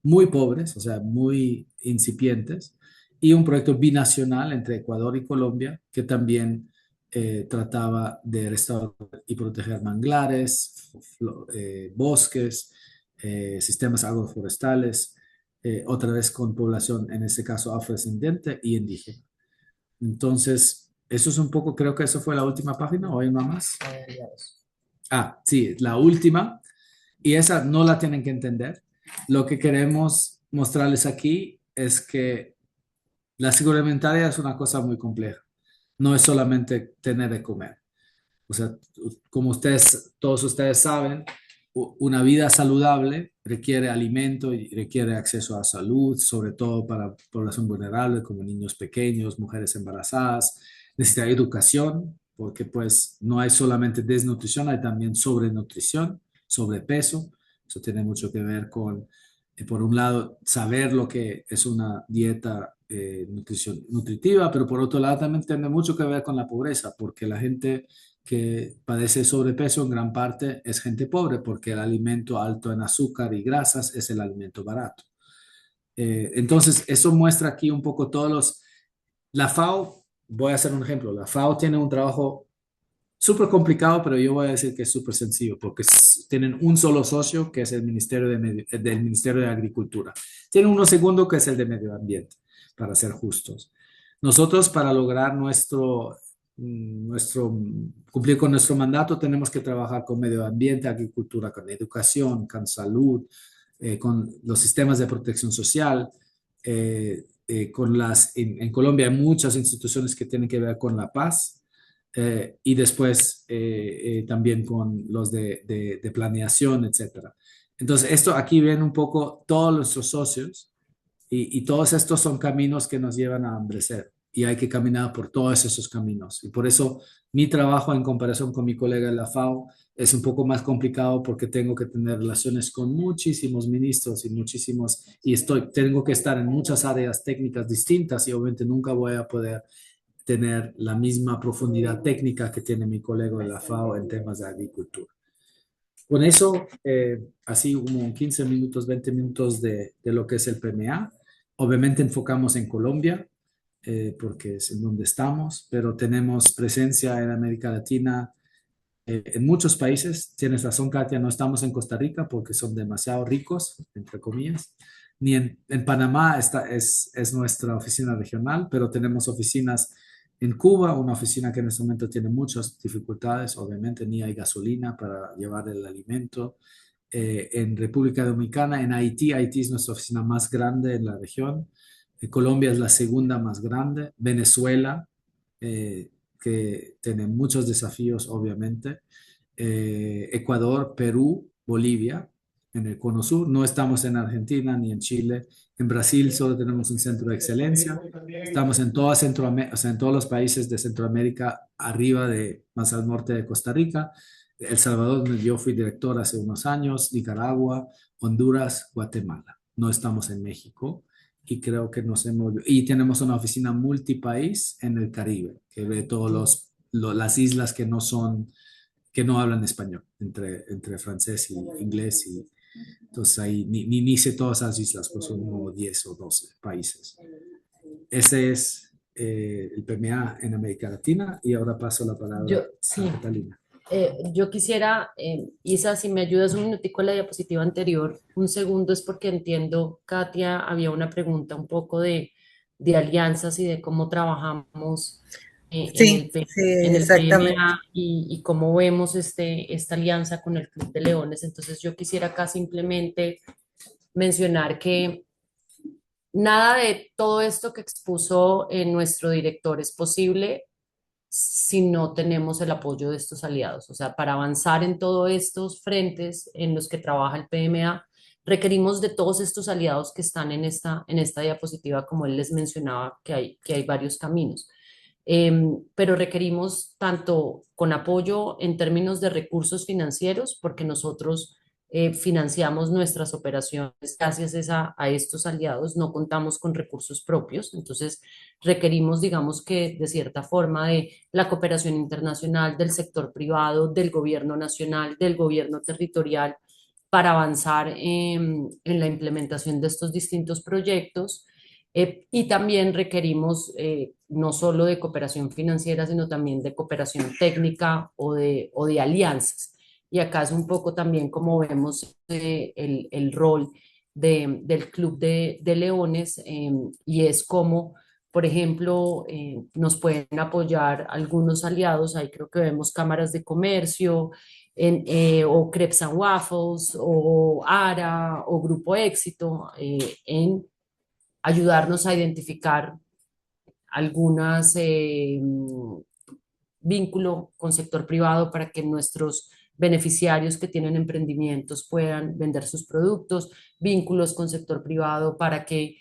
muy pobres, o sea, muy incipientes, y un proyecto binacional entre Ecuador y Colombia, que también trataba de restaurar y proteger manglares, bosques, sistemas agroforestales, otra vez con población, en este caso afrodescendiente y indígena. Entonces, eso es un poco, creo que eso fue la última página, ¿o hay una más? Sí, la última, y esa no la tienen que entender. Lo que queremos mostrarles aquí es que la seguridad alimentaria es una cosa muy compleja. No es solamente tener de comer. O sea, como todos ustedes saben, una vida saludable requiere alimento y requiere acceso a salud, sobre todo para población vulnerable como niños pequeños, mujeres embarazadas. Necesita educación, porque pues no hay solamente desnutrición, hay también sobrenutrición, sobrepeso. Eso tiene mucho que ver con, por un lado, saber lo que es una dieta nutritiva, pero por otro lado también tiene mucho que ver con la pobreza, porque la gente que padece sobrepeso en gran parte es gente pobre, porque el alimento alto en azúcar y grasas es el alimento barato. Entonces, eso muestra aquí un poco la FAO, voy a hacer un ejemplo, la FAO tiene un trabajo súper complicado, pero yo voy a decir que es súper sencillo, porque tienen un solo socio, que es el del Ministerio de Agricultura. Tienen uno segundo, que es el de Medio Ambiente, para ser justos. Nosotros, para lograr cumplir con nuestro mandato, tenemos que trabajar con medio ambiente, agricultura, con educación, con salud, con los sistemas de protección social. En Colombia hay muchas instituciones que tienen que ver con la paz, y después también con los de planeación, etcétera. Entonces, esto aquí ven un poco todos nuestros socios, y todos estos son caminos que nos llevan a hambrecer y hay que caminar por todos esos caminos. Y por eso mi trabajo en comparación con mi colega de la FAO es un poco más complicado, porque tengo que tener relaciones con muchísimos ministros y tengo que estar en muchas áreas técnicas distintas, y obviamente nunca voy a poder tener la misma profundidad técnica que tiene mi colega de la FAO en temas de agricultura. Con eso, así como 15 minutos, 20 minutos de lo que es el PMA. Obviamente enfocamos en Colombia, porque es en donde estamos, pero tenemos presencia en América Latina, En muchos países, tienes razón, Katia, no estamos en Costa Rica porque son demasiado ricos, entre comillas. Ni en Panamá es nuestra oficina regional, pero tenemos oficinas en Cuba, una oficina que en este momento tiene muchas dificultades, obviamente, ni hay gasolina para llevar el alimento. En República Dominicana, en Haití, Haití es nuestra oficina más grande en la región. Colombia es la segunda más grande. Venezuela, eh, que tiene muchos desafíos, obviamente. Ecuador, Perú, Bolivia, en el Cono Sur. No estamos en Argentina ni en Chile. En Brasil solo tenemos un centro de excelencia. Estamos en toda Centroamérica, o sea, en todos los países de Centroamérica, arriba de, más al norte de Costa Rica. El Salvador, donde yo fui director hace unos años, Nicaragua, Honduras, Guatemala. No estamos en México y creo que nos hemos... Y tenemos una oficina multipaís en el Caribe, que ve todas las islas que no son, que no hablan español, entre francés y inglés. Y entonces ahí ni sé todas esas islas, pues son como 10 o 12 países. Ese es el PMA en América Latina y ahora paso la palabra Sí, a Catalina. yo quisiera, Isa, si me ayudas un minutico en la diapositiva anterior, un segundo, es porque entiendo, Katia, había una pregunta un poco de alianzas y de cómo trabajamos Sí, sí, en el exactamente. PMA y cómo vemos esta alianza con el Club de Leones. Entonces yo quisiera acá simplemente mencionar que nada de todo esto que expuso nuestro director es posible si no tenemos el apoyo de estos aliados. O sea, para avanzar en todos estos frentes en los que trabaja el PMA, requerimos de todos estos aliados que están en esta diapositiva, como él les mencionaba, que hay varios caminos. Pero requerimos tanto con apoyo en términos de recursos financieros, porque nosotros financiamos nuestras operaciones gracias a estos aliados, no contamos con recursos propios, entonces requerimos, digamos que de cierta forma, de la cooperación internacional, del sector privado, del gobierno nacional, del gobierno territorial, para avanzar en la implementación de estos distintos proyectos. Y también requerimos no solo de cooperación financiera, sino también de cooperación técnica o de alianzas. Y acá es un poco también como vemos el rol del Club de Leones y es como, por ejemplo, nos pueden apoyar algunos aliados, ahí creo que vemos cámaras de comercio, o Crepes and Waffles, o ARA, o Grupo Éxito, en ayudarnos a identificar algunas vínculo con sector privado para que nuestros beneficiarios que tienen emprendimientos puedan vender sus productos, vínculos con sector privado para que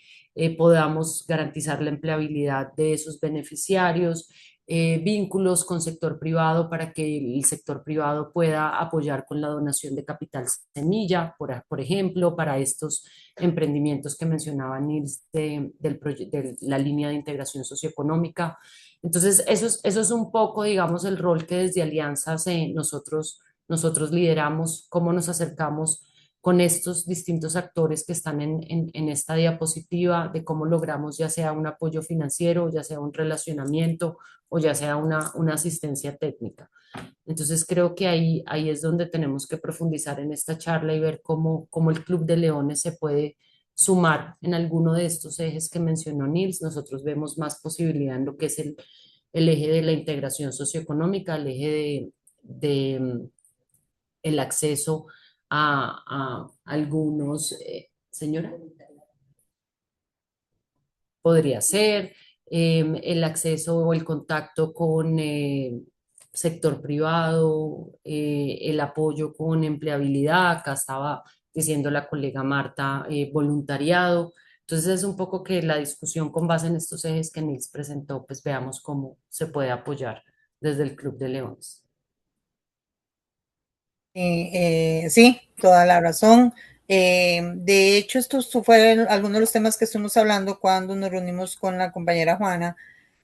podamos garantizar la empleabilidad de esos beneficiarios, vínculos con sector privado para que el sector privado pueda apoyar con la donación de capital semilla, por ejemplo, para estos emprendimientos que mencionaba Nils de la línea de integración socioeconómica. Entonces, eso es un poco, digamos, el rol que desde Alianzas nosotros lideramos, cómo nos acercamos con estos distintos actores que están en esta diapositiva, de cómo logramos ya sea un apoyo financiero, ya sea un relacionamiento o ya sea una asistencia técnica. Entonces, creo que ahí es donde tenemos que profundizar en esta charla y ver cómo el Club de Leones se puede sumar en alguno de estos ejes que mencionó Nils. Nosotros vemos más posibilidad en lo que es el eje de la integración socioeconómica, el eje el acceso a algunos, señora, podría ser el acceso o el contacto con sector privado, el apoyo con empleabilidad, acá estaba diciendo la colega Marta, voluntariado. Entonces es un poco que la discusión con base en estos ejes que Nils presentó, pues veamos cómo se puede apoyar desde el Club de Leones. Sí, toda la razón. De hecho, estos fueron algunos de los temas que estuvimos hablando cuando nos reunimos con la compañera Juana,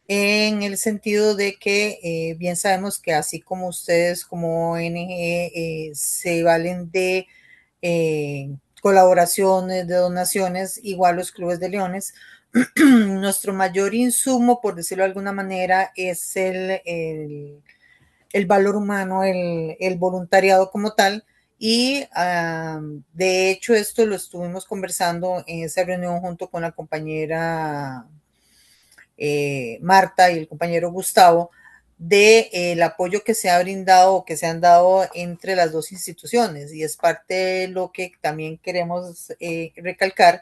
en el sentido de que bien sabemos que así como ustedes como ONG se valen de colaboraciones, de donaciones, igual los clubes de leones, nuestro mayor insumo, por decirlo de alguna manera, es el valor humano, el voluntariado como tal. Y de hecho esto lo estuvimos conversando en esa reunión junto con la compañera Marta y el compañero Gustavo, de el apoyo que se ha brindado o que se han dado entre las dos instituciones, y es parte de lo que también queremos recalcar,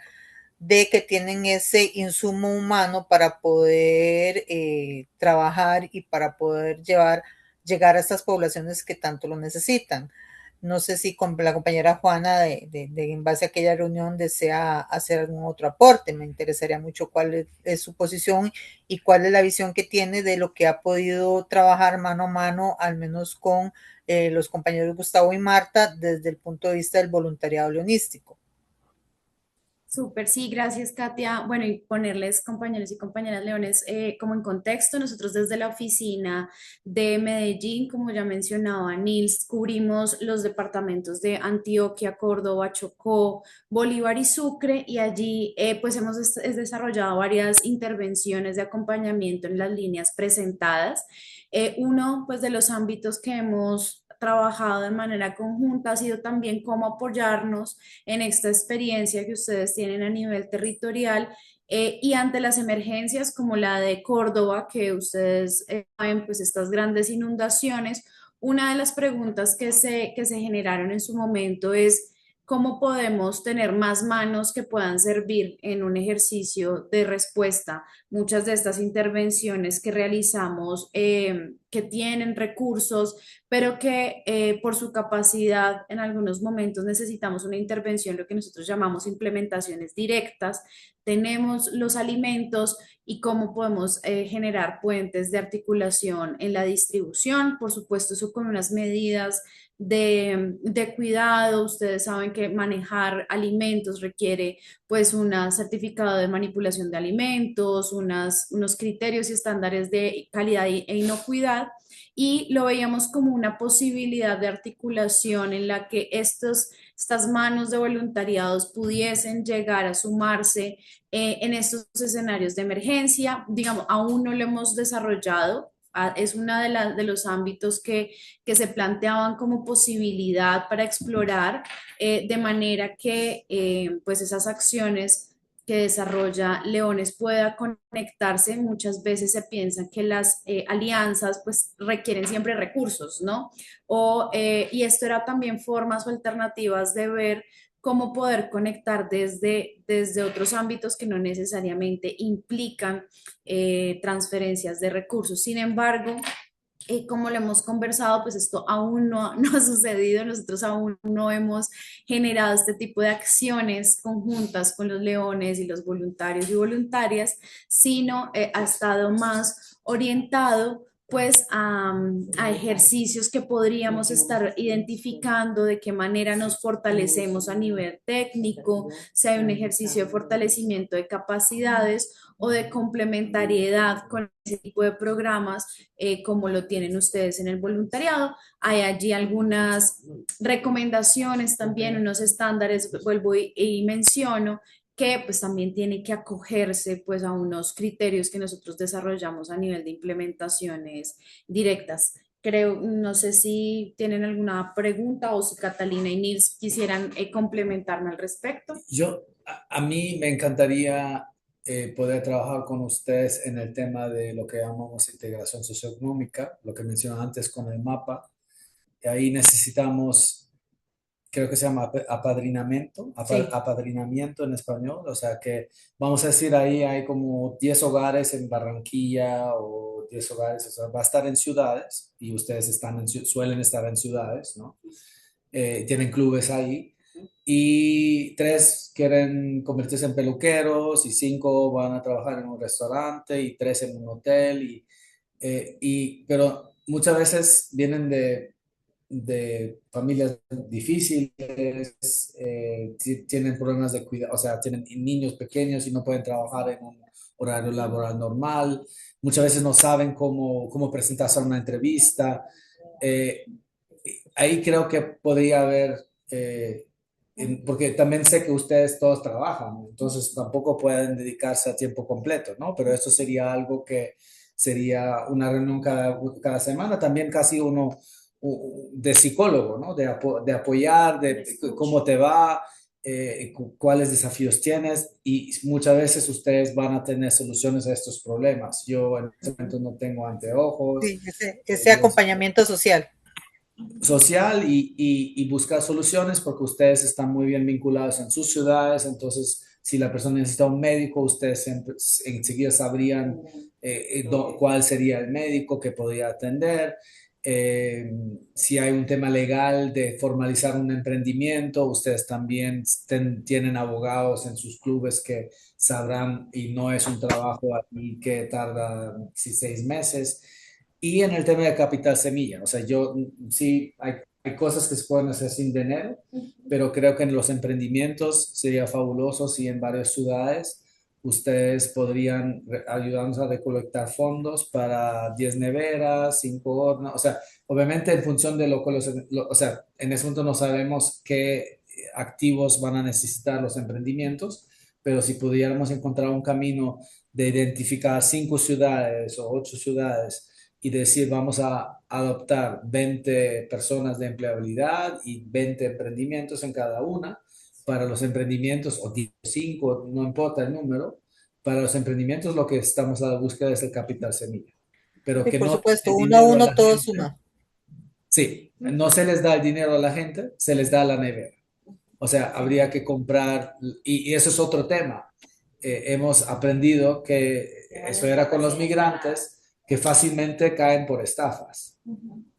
de que tienen ese insumo humano para poder trabajar y para poder llegar a estas poblaciones que tanto lo necesitan. No sé si con la compañera Juana, en base a aquella reunión, desea hacer algún otro aporte. Me interesaría mucho cuál es su posición y cuál es la visión que tiene de lo que ha podido trabajar mano a mano, al menos con los compañeros Gustavo y Marta, desde el punto de vista del voluntariado leonístico. Súper, sí, gracias, Katia. Bueno, y ponerles, compañeros y compañeras leones, como en contexto, nosotros desde la oficina de Medellín, como ya mencionaba Nils, cubrimos los departamentos de Antioquia, Córdoba, Chocó, Bolívar y Sucre, y allí pues hemos desarrollado varias intervenciones de acompañamiento en las líneas presentadas. Uno pues de los ámbitos que hemos trabajado de manera conjunta ha sido también cómo apoyarnos en esta experiencia que ustedes tienen a nivel territorial, y ante las emergencias como la de Córdoba, que ustedes saben, pues estas grandes inundaciones, una de las preguntas que se generaron en su momento es cómo podemos tener más manos que puedan servir en un ejercicio de respuesta. Muchas de estas intervenciones que realizamos, que tienen recursos, pero que por su capacidad en algunos momentos necesitamos una intervención, lo que nosotros llamamos implementaciones directas. Tenemos los alimentos y cómo podemos generar puentes de articulación en la distribución, por supuesto, eso con unas medidas de cuidado. Ustedes saben que manejar alimentos requiere pues un certificado de manipulación de alimentos, unos criterios y estándares de calidad e inocuidad, y lo veíamos como una posibilidad de articulación en la que estas manos de voluntariados pudiesen llegar a sumarse en estos escenarios de emergencia. Digamos, aún no lo hemos desarrollado. Es uno de los ámbitos que se planteaban como posibilidad para explorar, de manera que pues esas acciones que desarrolla Leones pueda conectarse. Muchas veces se piensa que las alianzas pues requieren siempre recursos, ¿no? Y esto era también formas o alternativas de ver cómo poder conectar desde otros ámbitos que no necesariamente implican transferencias de recursos. Sin embargo, como lo hemos conversado, pues esto aún no ha sucedido. Nosotros aún no hemos generado este tipo de acciones conjuntas con los leones y los voluntarios y voluntarias, sino ha estado más orientado pues a ejercicios que podríamos estar identificando de qué manera nos fortalecemos a nivel técnico, si hay un ejercicio de fortalecimiento de capacidades o de complementariedad con ese tipo de programas, como lo tienen ustedes en el voluntariado. Hay allí algunas recomendaciones también, unos estándares, vuelvo y menciono, que pues también tiene que acogerse pues a unos criterios que nosotros desarrollamos a nivel de implementaciones directas. Creo, no sé si tienen alguna pregunta o si Catalina y Nils quisieran complementarme al respecto. A mí me encantaría poder trabajar con ustedes en el tema de lo que llamamos integración socioeconómica, lo que mencioné antes con el mapa. Y ahí necesitamos, creo que se llama apadrinamiento, Sí. apadrinamiento en español, o sea que vamos a decir ahí hay como 10 hogares en Barranquilla o 10 hogares, o sea, va a estar en ciudades y ustedes suelen estar en ciudades, ¿no? Tienen clubes ahí y 3 quieren convertirse en peluqueros y 5 van a trabajar en un restaurante y 3 en un hotel pero muchas veces vienen de familias difíciles, tienen problemas de cuidado, o sea, tienen niños pequeños y no pueden trabajar en un horario laboral normal. Muchas veces no saben cómo presentarse a una entrevista. Eh, Ahí creo que podría haber, porque también sé que ustedes todos trabajan, entonces tampoco pueden dedicarse a tiempo completo, ¿no? Pero eso sería algo que sería una reunión cada semana, también casi uno de psicólogo, ¿no? De apoyar, de cómo te va, cuáles desafíos tienes y muchas veces ustedes van a tener soluciones a estos problemas. Yo en este momento no tengo anteojos. Sí, ese acompañamiento social. Social y buscar soluciones porque ustedes están muy bien vinculados en sus ciudades, entonces si la persona necesita un médico, ustedes enseguida sabrían cuál sería el médico que podría atender. Si hay un tema legal de formalizar un emprendimiento, ustedes también tienen abogados en sus clubes que sabrán y no es un trabajo aquí que tarda 6 meses. Y en el tema de capital semilla, o sea, sí, hay cosas que se pueden hacer sin dinero, pero creo que en los emprendimientos sería fabuloso si en varias ciudades ustedes podrían ayudarnos a recolectar fondos para 10 neveras, 5 hornos, o sea, obviamente en función de o sea, en ese momento no sabemos qué activos van a necesitar los emprendimientos, pero si pudiéramos encontrar un camino de identificar 5 ciudades o 8 ciudades y decir vamos a adoptar 20 personas de empleabilidad y 20 emprendimientos en cada una. Para los emprendimientos, o 5, no importa el número, para los emprendimientos lo que estamos a la búsqueda es el capital semilla. Pero Sí, que por no supuesto, el uno a dinero a uno la todo gente. suma. Sí, no se les da el dinero a la gente, se les da a la nevera. O sea, habría que comprar, y eso es otro tema. Hemos aprendido que eso era con los migrantes, que fácilmente caen por estafas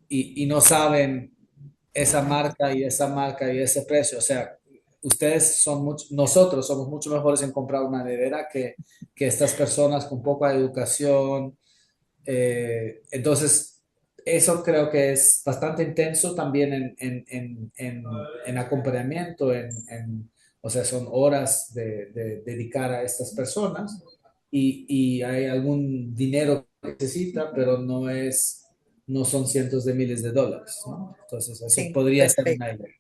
y no saben esa marca y esa marca y ese precio. O sea, nosotros somos mucho mejores en comprar una nevera que estas personas con poca educación. Entonces, eso creo que es bastante intenso también en acompañamiento, o sea, son horas de dedicar a estas personas y hay algún dinero que necesita, pero no son cientos de miles de dólares, ¿no? Entonces, eso Sí, podría ser una perfecto. idea.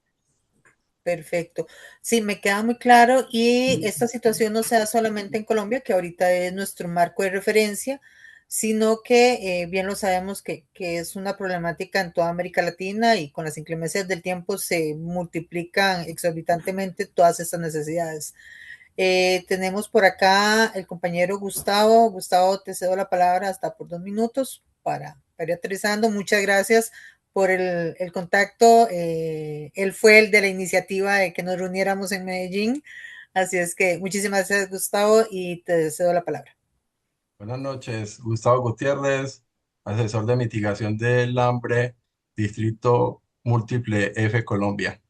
Perfecto. Sí, me queda muy claro y esta situación no se da solamente en Colombia, que ahorita es nuestro marco de referencia, sino que bien lo sabemos que es una problemática en toda América Latina y con las inclemencias del tiempo se multiplican exorbitantemente todas estas necesidades. Tenemos por acá el compañero Gustavo. Gustavo, te cedo la palabra hasta por 2 minutos para ir aterrizando. Muchas gracias por el contacto. Él fue el de la iniciativa de que nos reuniéramos en Medellín. Así es que muchísimas gracias, Gustavo, y te cedo la palabra. Buenas noches, Gustavo Gutiérrez, asesor de mitigación del hambre, Distrito Múltiple F, Colombia.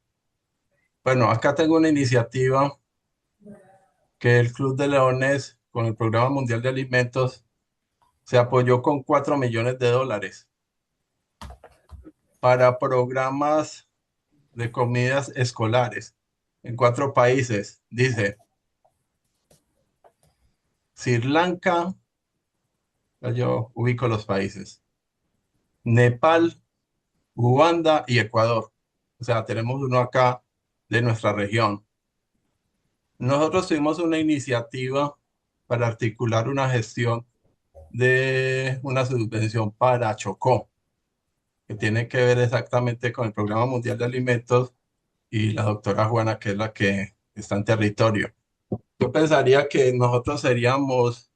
Bueno, acá tengo una iniciativa que el Club de Leones, con el Programa Mundial de Alimentos, se apoyó con 4 millones de dólares para programas de comidas escolares en 4 países. Dice Sri Lanka, ya yo ubico los países, Nepal, Uganda y Ecuador. O sea, tenemos uno acá de nuestra región. Nosotros tuvimos una iniciativa para articular una gestión de una subvención para Chocó, que tiene que ver exactamente con el Programa Mundial de Alimentos y la doctora Juana, que es la que está en territorio. Yo pensaría que nosotros seríamos,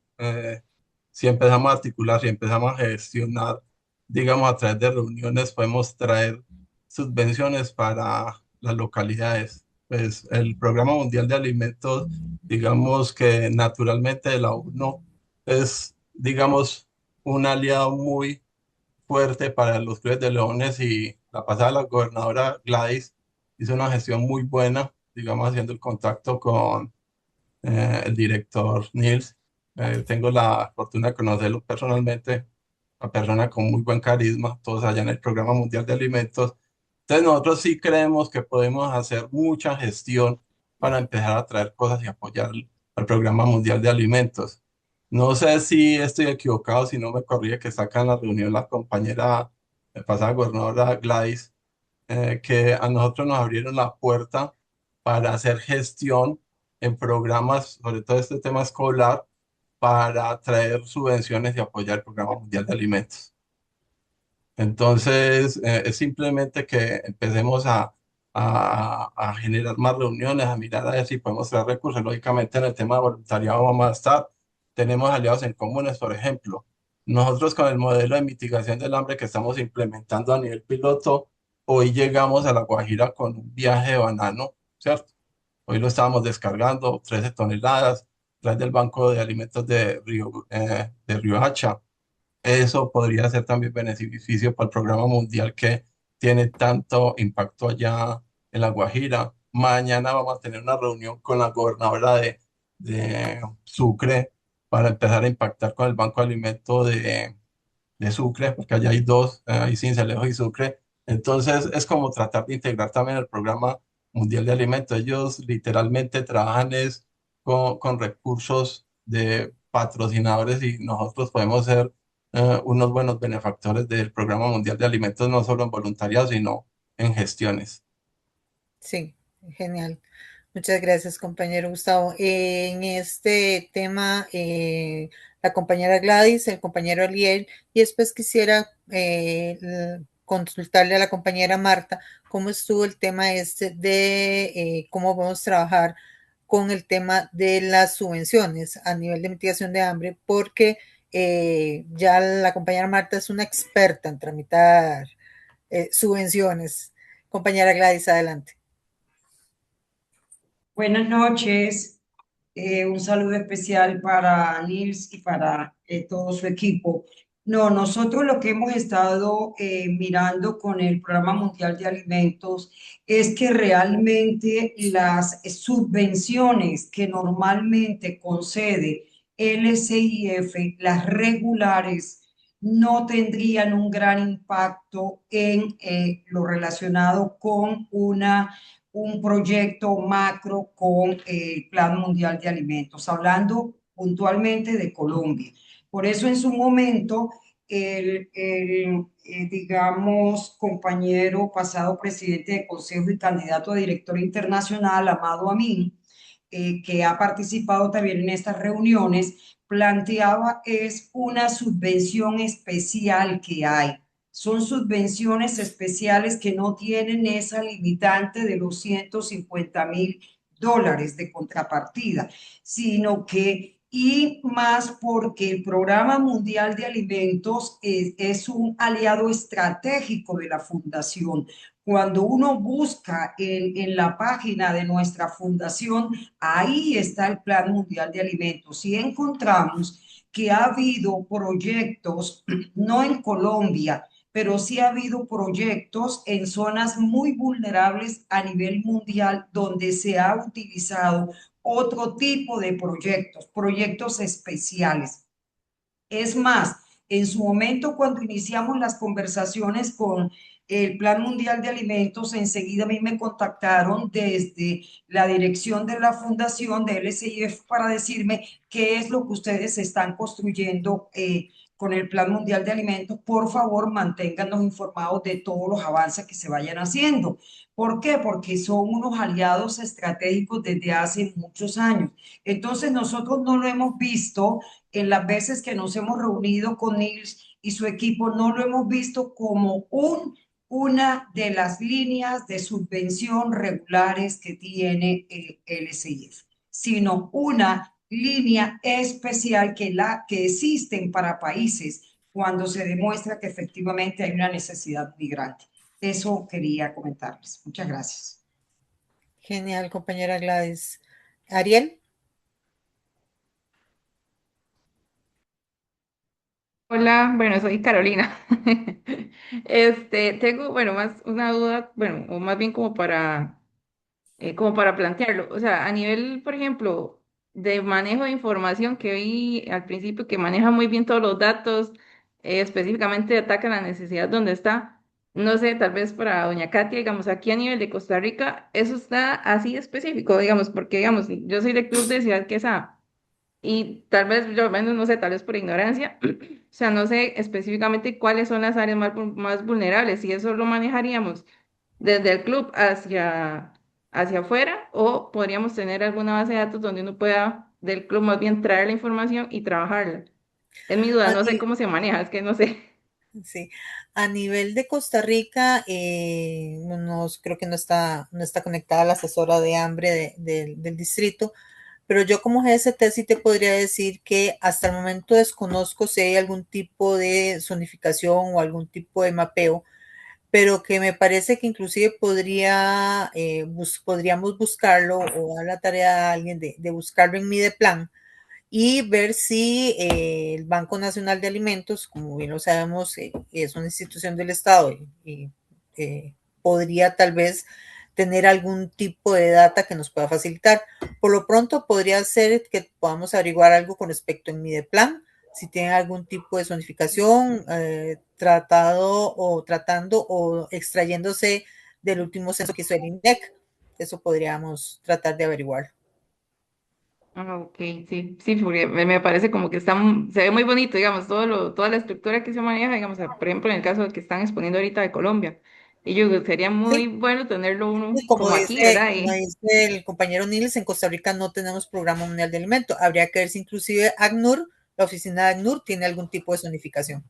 si empezamos a articular, si empezamos a gestionar, digamos, a través de reuniones, podemos traer subvenciones para las localidades. Pues el Programa Mundial de Alimentos, digamos que naturalmente la ONU es, digamos, un aliado muy fuerte para los clubes de leones y la pasada la gobernadora Gladys hizo una gestión muy buena, digamos, haciendo el contacto con el director Nils. Tengo la fortuna de conocerlo personalmente, una persona con muy buen carisma, todos allá en el Programa Mundial de Alimentos. Entonces nosotros sí creemos que podemos hacer mucha gestión para empezar a traer cosas y apoyar al Programa Mundial de Alimentos. No sé si estoy equivocado, si no me corrige que saca en la reunión la compañera pasada gobernadora Gladys, que a nosotros nos abrieron la puerta para hacer gestión en programas, sobre todo este tema escolar, para traer subvenciones y apoyar el Programa Mundial de Alimentos. Entonces, es simplemente que empecemos a generar más reuniones, a mirar a ver si podemos traer recursos. Lógicamente, en el tema de voluntariado vamos a estar. Tenemos aliados en comunes, por ejemplo. Nosotros con el modelo de mitigación del hambre que estamos implementando a nivel piloto, hoy llegamos a La Guajira con un viaje de banano, ¿cierto? Hoy lo estábamos descargando, 13 toneladas, trae del Banco de Alimentos de Riohacha. Eso podría ser también beneficio para el programa mundial que tiene tanto impacto allá en La Guajira. Mañana vamos a tener una reunión con la gobernadora de Sucre para empezar a impactar con el Banco de Alimentos de Sucre, porque allá hay dos, hay Sincelejo y Sucre. Entonces es como tratar de integrar también el programa mundial de alimentos. Ellos literalmente trabajan es con recursos de patrocinadores y nosotros podemos ser unos buenos benefactores del programa mundial de alimentos, no solo en voluntariado, sino en gestiones. Sí, genial. Muchas gracias, compañero Gustavo. En este tema, la compañera Gladys, el compañero Aliel, y después quisiera consultarle a la compañera Marta cómo estuvo el tema este de cómo vamos a trabajar con el tema de las subvenciones a nivel de mitigación de hambre, porque ya la compañera Marta es una experta en tramitar subvenciones. Compañera Gladys, adelante. Buenas noches, un saludo especial para Nils y para todo su equipo. No, nosotros lo que hemos estado mirando con el Programa Mundial de Alimentos es que realmente las subvenciones que normalmente concede LCIF, las regulares, no tendrían un gran impacto en lo relacionado con un proyecto macro con el Plan Mundial de Alimentos, hablando puntualmente de Colombia. Por eso en su momento, digamos, compañero pasado presidente de Consejo y candidato a director internacional, Amado Amin, que ha participado también en estas reuniones, planteaba es una subvención especial que hay. Son subvenciones especiales que no tienen esa limitante de los $150.000 de contrapartida, sino que, y más porque el Programa Mundial de Alimentos es un aliado estratégico de la Fundación. Cuando uno busca en la página de nuestra fundación, ahí está el Plan Mundial de Alimentos y encontramos que ha habido proyectos, no en Colombia, pero sí ha habido proyectos en zonas muy vulnerables a nivel mundial donde se ha utilizado otro tipo de proyectos, proyectos especiales. Es más, en su momento cuando iniciamos las conversaciones con el Plan Mundial de Alimentos, enseguida a mí me contactaron desde la dirección de la fundación de LCIF para decirme qué es lo que ustedes están construyendo con el Plan Mundial de Alimentos. Por favor, manténganos informados de todos los avances que se vayan haciendo. ¿Por qué? Porque son unos aliados estratégicos desde hace muchos años. Entonces, nosotros no lo hemos visto en las veces que nos hemos reunido con Nils y su equipo, no lo hemos visto como una de las líneas de subvención regulares que tiene el SIF, sino una línea especial que existen para países cuando se demuestra que efectivamente hay una necesidad migrante. Eso quería comentarles. Muchas gracias. Genial, compañera Gladys. Ariel. Hola, bueno, soy Carolina. Tengo, bueno, más una duda, bueno, o más bien como para plantearlo. O sea, a nivel, por ejemplo, de manejo de información que vi al principio, que maneja muy bien todos los datos, específicamente ataca la necesidad donde está. No sé, tal vez para doña Katia, digamos, aquí a nivel de Costa Rica, eso está así específico, digamos, porque, digamos, yo soy del Club de Ciudad Quesada. Y tal vez, yo, bueno, no sé, tal vez por ignorancia, o sea, no sé específicamente cuáles son las áreas más vulnerables y eso lo manejaríamos desde el club hacia hacia afuera o podríamos tener alguna base de datos donde uno pueda del club más bien traer la información y trabajarla. Es mi duda, A no sé ni- cómo se maneja, es que no sé. sí. A nivel de Costa Rica, creo que no está conectada la asesora de hambre del distrito, pero yo como GST sí te podría decir que hasta el momento desconozco si hay algún tipo de zonificación o algún tipo de mapeo, pero que me parece que inclusive podríamos buscarlo o dar la tarea a alguien de buscarlo en Mideplan y ver si el Banco Nacional de Alimentos, como bien lo sabemos, es una institución del Estado y podría tal vez tener algún tipo de data que nos pueda facilitar. Por lo pronto podría ser que podamos averiguar algo con respecto en Mideplan, si tienen algún tipo de zonificación tratando o extrayéndose del último censo que hizo el INDEC. Eso podríamos tratar de averiguar. Ah, ok, sí, sí, porque me parece como que se ve muy bonito, digamos, toda la estructura que se maneja, digamos, por ejemplo, en el caso que están exponiendo ahorita de Colombia. Y yo creo que sería muy Sí, bueno tenerlo y uno como aquí, ¿verdad? como dice el compañero Niles, en Costa Rica no tenemos programa mundial de alimento. Habría que ver si inclusive ACNUR, la oficina de ACNUR, tiene algún tipo de zonificación.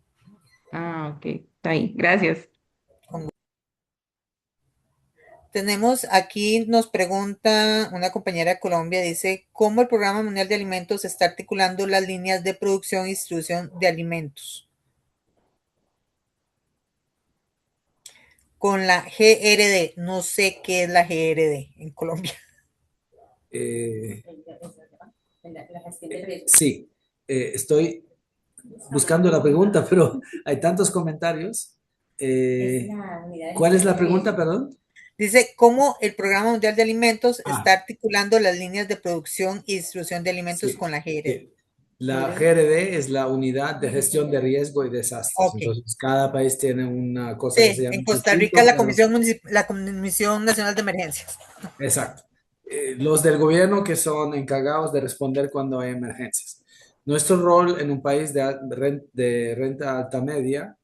Ah, ok, está ahí, gracias. Tenemos aquí, nos pregunta una compañera de Colombia, dice, ¿cómo el Programa Mundial de Alimentos está articulando las líneas de producción y distribución de alimentos? Con la GRD, no sé qué es la GRD en Colombia. Eh, sí, estoy buscando la pregunta, pero hay tantos comentarios. ¿Cuál es la pregunta, perdón? Dice, ¿cómo el Programa Mundial de Alimentos está Ah, articulando las líneas de producción y distribución de alimentos sí, con la GRD? sí. La GRD es la Unidad de Gestión de Riesgo y Desastres. Ok. Entonces, cada país tiene una cosa que se Sí, llama en Costa Rica distinto, la pero la Comisión Nacional de Emergencias. exacto. Los del gobierno que son encargados de responder cuando hay emergencias. Nuestro rol en un país de renta alta media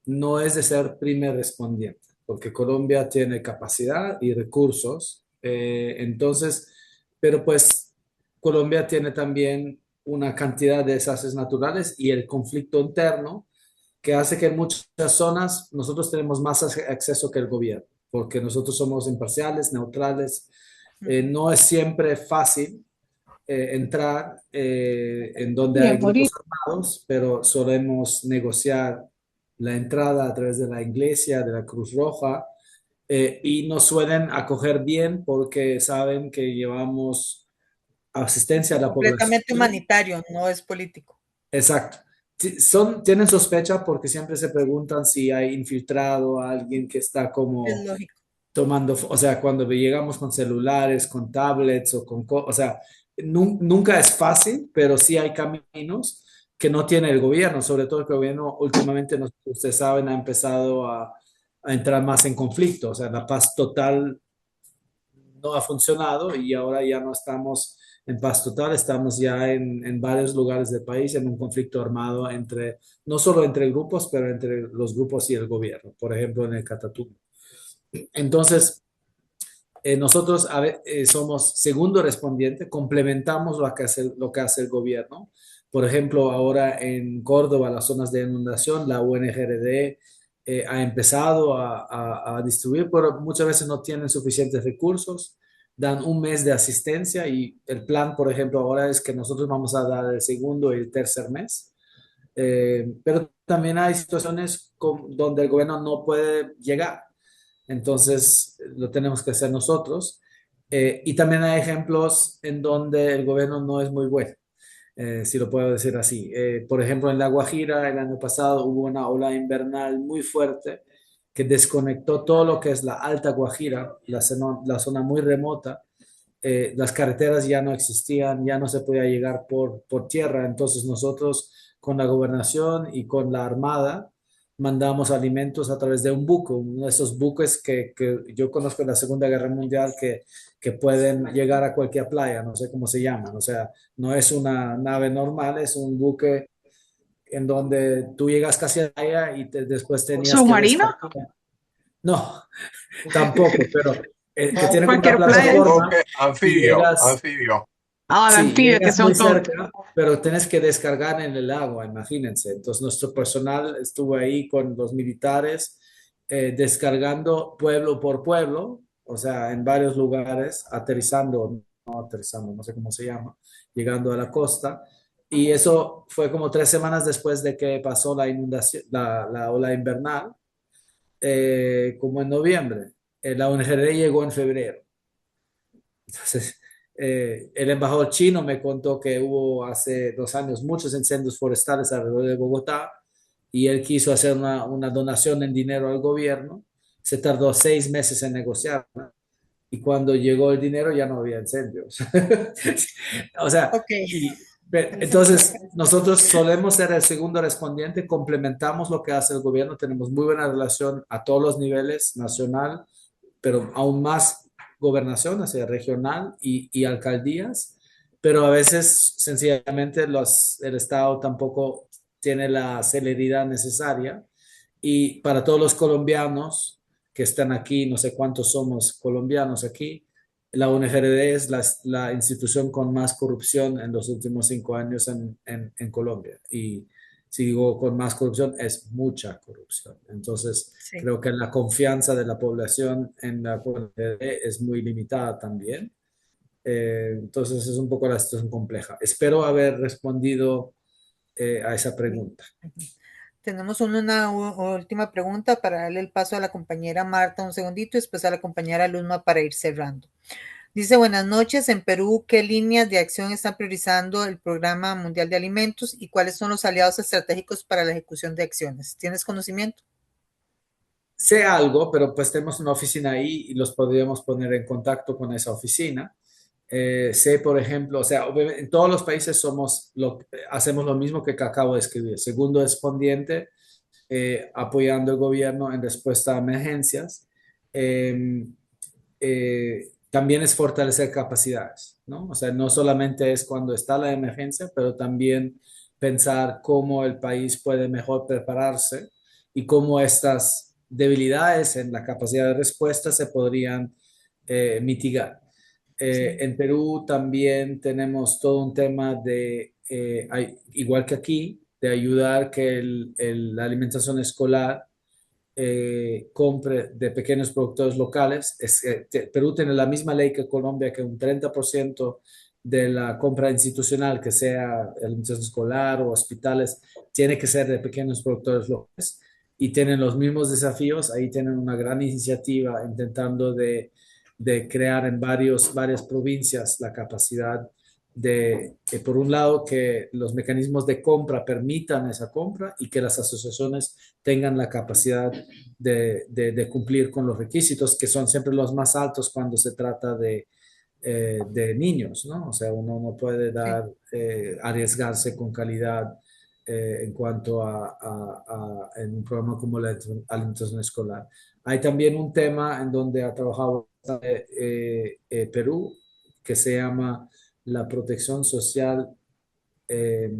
no es de ser primer respondiente, porque Colombia tiene capacidad y recursos. Entonces, pero pues Colombia tiene también una cantidad de desastres naturales y el conflicto interno que hace que en muchas zonas nosotros tenemos más acceso que el gobierno, porque nosotros somos imparciales, neutrales. No es siempre fácil entrar en donde hay grupos armados, pero solemos negociar la entrada a través de la iglesia, de la Cruz Roja, y nos suelen acoger bien porque saben que llevamos asistencia a la Completamente población. humanitario, no es político. Exacto. Tienen sospecha porque siempre se preguntan si hay infiltrado a alguien que está Es como lógico. tomando, o sea, cuando llegamos con celulares, con tablets o o sea, nunca es fácil, pero sí hay caminos que no tiene el gobierno, sobre todo que el gobierno últimamente, ustedes saben, ha empezado a entrar más en conflicto, o sea, la paz total no ha funcionado y ahora ya no estamos en paz total, estamos ya en varios lugares del país en un conflicto armado entre, no solo entre grupos, pero entre los grupos y el gobierno, por ejemplo, en el Catatumbo. Entonces, nosotros somos segundo respondiente, complementamos lo que hace el gobierno. Por ejemplo, ahora en Córdoba, las zonas de inundación, la UNGRD ha empezado a distribuir, pero muchas veces no tienen suficientes recursos, dan un mes de asistencia y el plan, por ejemplo, ahora es que nosotros vamos a dar el segundo y el tercer mes. Pero también hay situaciones donde el gobierno no puede llegar. Entonces, lo tenemos que hacer nosotros. Y también hay ejemplos en donde el gobierno no es muy bueno, si lo puedo decir así. Por ejemplo, en La Guajira, el año pasado hubo una ola invernal muy fuerte que desconectó todo lo que es la Alta Guajira, la zona muy remota. Las carreteras ya no existían, ya no se podía llegar por tierra. Entonces, nosotros con la gobernación y con la armada mandamos alimentos a través de un buque, uno de esos buques que yo conozco de la Segunda Guerra Mundial que pueden llegar a cualquier playa, no sé cómo se llaman, o sea, no es una nave normal, es un buque en donde tú llegas casi a la playa y después tenías que ¿Submarino? descargar. No, tampoco, pero que tiene como una Cualquier playa. plataforma Toque y anfibio, llegas, anfibio. Ah, la sí, anfibia, que llegas son muy todos. cerca, pero tienes que descargar en el agua, imagínense. Entonces nuestro personal estuvo ahí con los militares descargando pueblo por pueblo, o sea, en varios lugares, aterrizando, no aterrizando, no sé cómo se llama, llegando a la costa. Y eso fue como 3 semanas después de que pasó la inundación, la ola invernal, como en noviembre. La ONG llegó en febrero. Entonces, el embajador chino me contó que hubo hace 2 años muchos incendios forestales alrededor de Bogotá y él quiso hacer una donación en dinero al gobierno. Se tardó 6 meses en negociar, ¿no? Y cuando llegó el dinero ya no había incendios. O sea, Ok, entonces nosotros solemos ser el segundo respondiente, complementamos lo que hace el gobierno, tenemos muy buena relación a todos los niveles, nacional, pero aún más gobernación, o sea, regional y alcaldías, pero a veces sencillamente el Estado tampoco tiene la celeridad necesaria y para todos los colombianos que están aquí, no sé cuántos somos colombianos aquí, la UNGRD es la institución con más corrupción en los últimos 5 años en Colombia. Y si digo con más corrupción, es mucha corrupción. Entonces, sí. creo que la confianza de la población en la UNGRD es muy limitada también. Entonces, es un poco la situación compleja. Espero haber respondido a esa pregunta. Tenemos una última pregunta para darle el paso a la compañera Marta un segundito y después a la compañera Luzma para ir cerrando. Dice, buenas noches, en Perú, ¿qué líneas de acción están priorizando el Programa Mundial de Alimentos y cuáles son los aliados estratégicos para la ejecución de acciones? ¿Tienes conocimiento? Sé algo, pero pues tenemos una oficina ahí y los podríamos poner en contacto con esa oficina. Sé, por ejemplo, o sea, obviamente, en todos los países hacemos lo mismo que acabo de escribir. Segundo respondiente, apoyando al gobierno en respuesta a emergencias. Eh, También es fortalecer capacidades, ¿no? O sea, no solamente es cuando está la emergencia, pero también pensar cómo el país puede mejor prepararse y cómo estas debilidades en la capacidad de respuesta se podrían mitigar. Sí, En Perú también tenemos todo un tema de, igual que aquí, de ayudar que la alimentación escolar compre de pequeños productores locales. Perú tiene la misma ley que Colombia, que un 30% de la compra institucional, que sea alimentación escolar o hospitales, tiene que ser de pequeños productores locales y tienen los mismos desafíos. Ahí tienen una gran iniciativa intentando de crear en varias provincias la capacidad de, por un lado, que los mecanismos de compra permitan esa compra y que las asociaciones tengan la capacidad de cumplir con los requisitos, que son siempre los más altos cuando se trata de niños, ¿no? O sea, uno no puede sí. arriesgarse con calidad en cuanto en un programa como la alimentación escolar. Hay también un tema en donde ha trabajado Perú, que se llama la protección social, eh,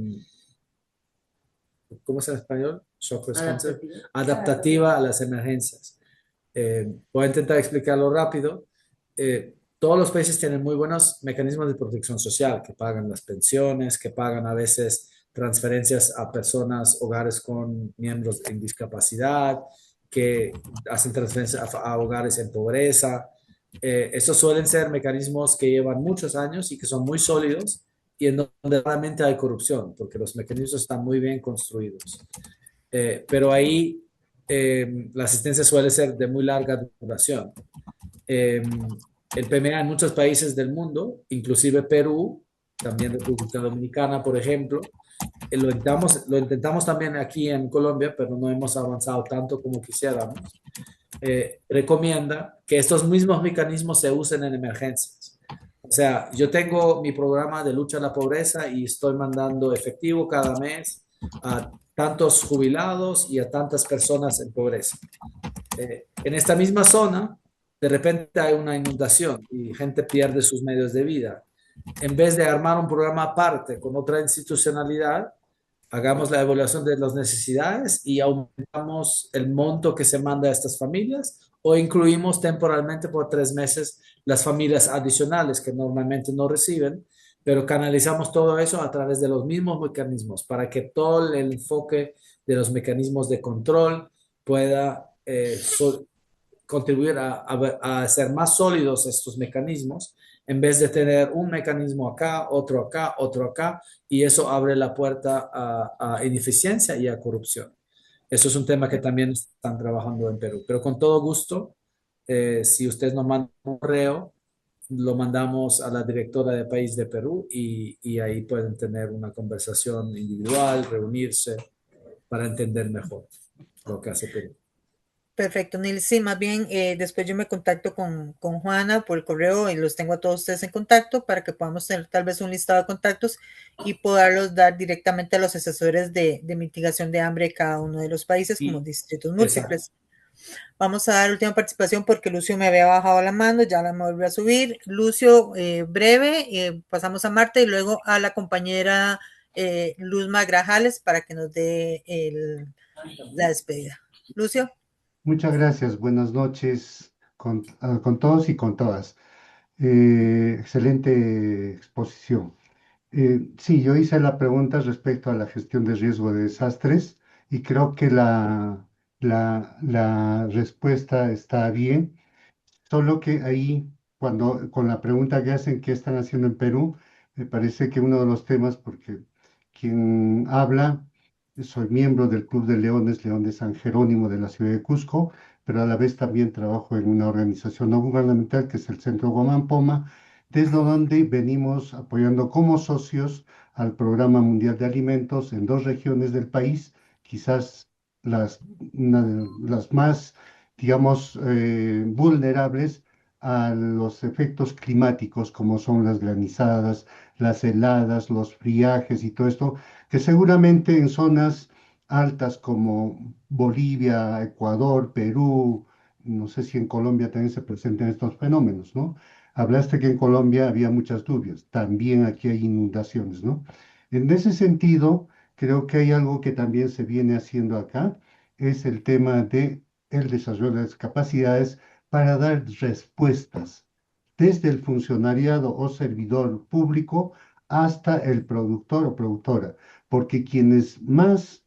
¿cómo es en español? Shock responsive, Adaptativa. adaptativa a las emergencias. Voy a intentar explicarlo rápido. Todos los países tienen muy buenos mecanismos de protección social, que pagan las pensiones, que pagan a veces transferencias a personas, hogares con miembros en discapacidad, que hacen transferencias a hogares en pobreza. Estos suelen ser mecanismos que llevan muchos años y que son muy sólidos y en donde realmente hay corrupción, porque los mecanismos están muy bien construidos. Pero ahí la asistencia suele ser de muy larga duración. Eh, el PMA en muchos países del mundo, inclusive Perú, también República Dominicana, por ejemplo, lo intentamos también aquí en Colombia, pero no hemos avanzado tanto como quisiéramos. Recomienda que estos mismos mecanismos se usen en emergencias. O sea, yo tengo mi programa de lucha a la pobreza y estoy mandando efectivo cada mes a tantos jubilados y a tantas personas en pobreza. En esta misma zona, de repente hay una inundación y gente pierde sus medios de vida. En vez de armar un programa aparte con otra institucionalidad, hagamos la evaluación de las necesidades y aumentamos el monto que se manda a estas familias o incluimos temporalmente por 3 meses las familias adicionales que normalmente no reciben, pero canalizamos todo eso a través de los mismos mecanismos para que todo el enfoque de los mecanismos de control pueda contribuir a hacer más sólidos estos mecanismos en vez de tener un mecanismo acá, otro acá, y eso abre la puerta a ineficiencia y a corrupción. Eso es un tema que también están trabajando en Perú, pero con todo gusto, si usted nos manda un correo, lo mandamos a la directora de país de Perú y ahí pueden tener una conversación individual, reunirse para entender mejor lo que hace Perú. Perfecto, Nils. Sí, más bien después yo me contacto con Juana por el correo y los tengo a todos ustedes en contacto para que podamos tener tal vez un listado de contactos y poderlos dar directamente a los asesores de mitigación de hambre de cada uno de los países como distritos múltiples. Vamos a dar última participación porque Lucio me había bajado la mano, ya la me volvió a subir. Lucio, breve, pasamos a Marta y luego a la compañera Luzma Grajales para que nos dé la despedida. Lucio. Muchas gracias. Buenas noches con todos y con todas. Excelente exposición. Sí, yo hice la pregunta respecto a la gestión de riesgo de desastres y creo que la respuesta está bien. Solo que ahí, con la pregunta que hacen, ¿qué están haciendo en Perú? Me parece que uno de los temas, porque quien habla, soy miembro del Club de Leones, León de San Jerónimo de la ciudad de Cusco, pero a la vez también trabajo en una organización no gubernamental que es el Centro Guamán Poma, desde donde venimos apoyando como socios al Programa Mundial de Alimentos en 2 regiones del país, quizás las más digamos, vulnerables a los efectos climáticos, como son las granizadas, las heladas, los friajes y todo esto, que seguramente en zonas altas como Bolivia, Ecuador, Perú, no sé si en Colombia también se presentan estos fenómenos, ¿no? Hablaste que en Colombia había muchas lluvias, también aquí hay inundaciones, ¿no? En ese sentido, creo que hay algo que también se viene haciendo acá, es el tema de el desarrollo de las capacidades para dar respuestas desde el funcionariado o servidor público hasta el productor o productora, porque quienes más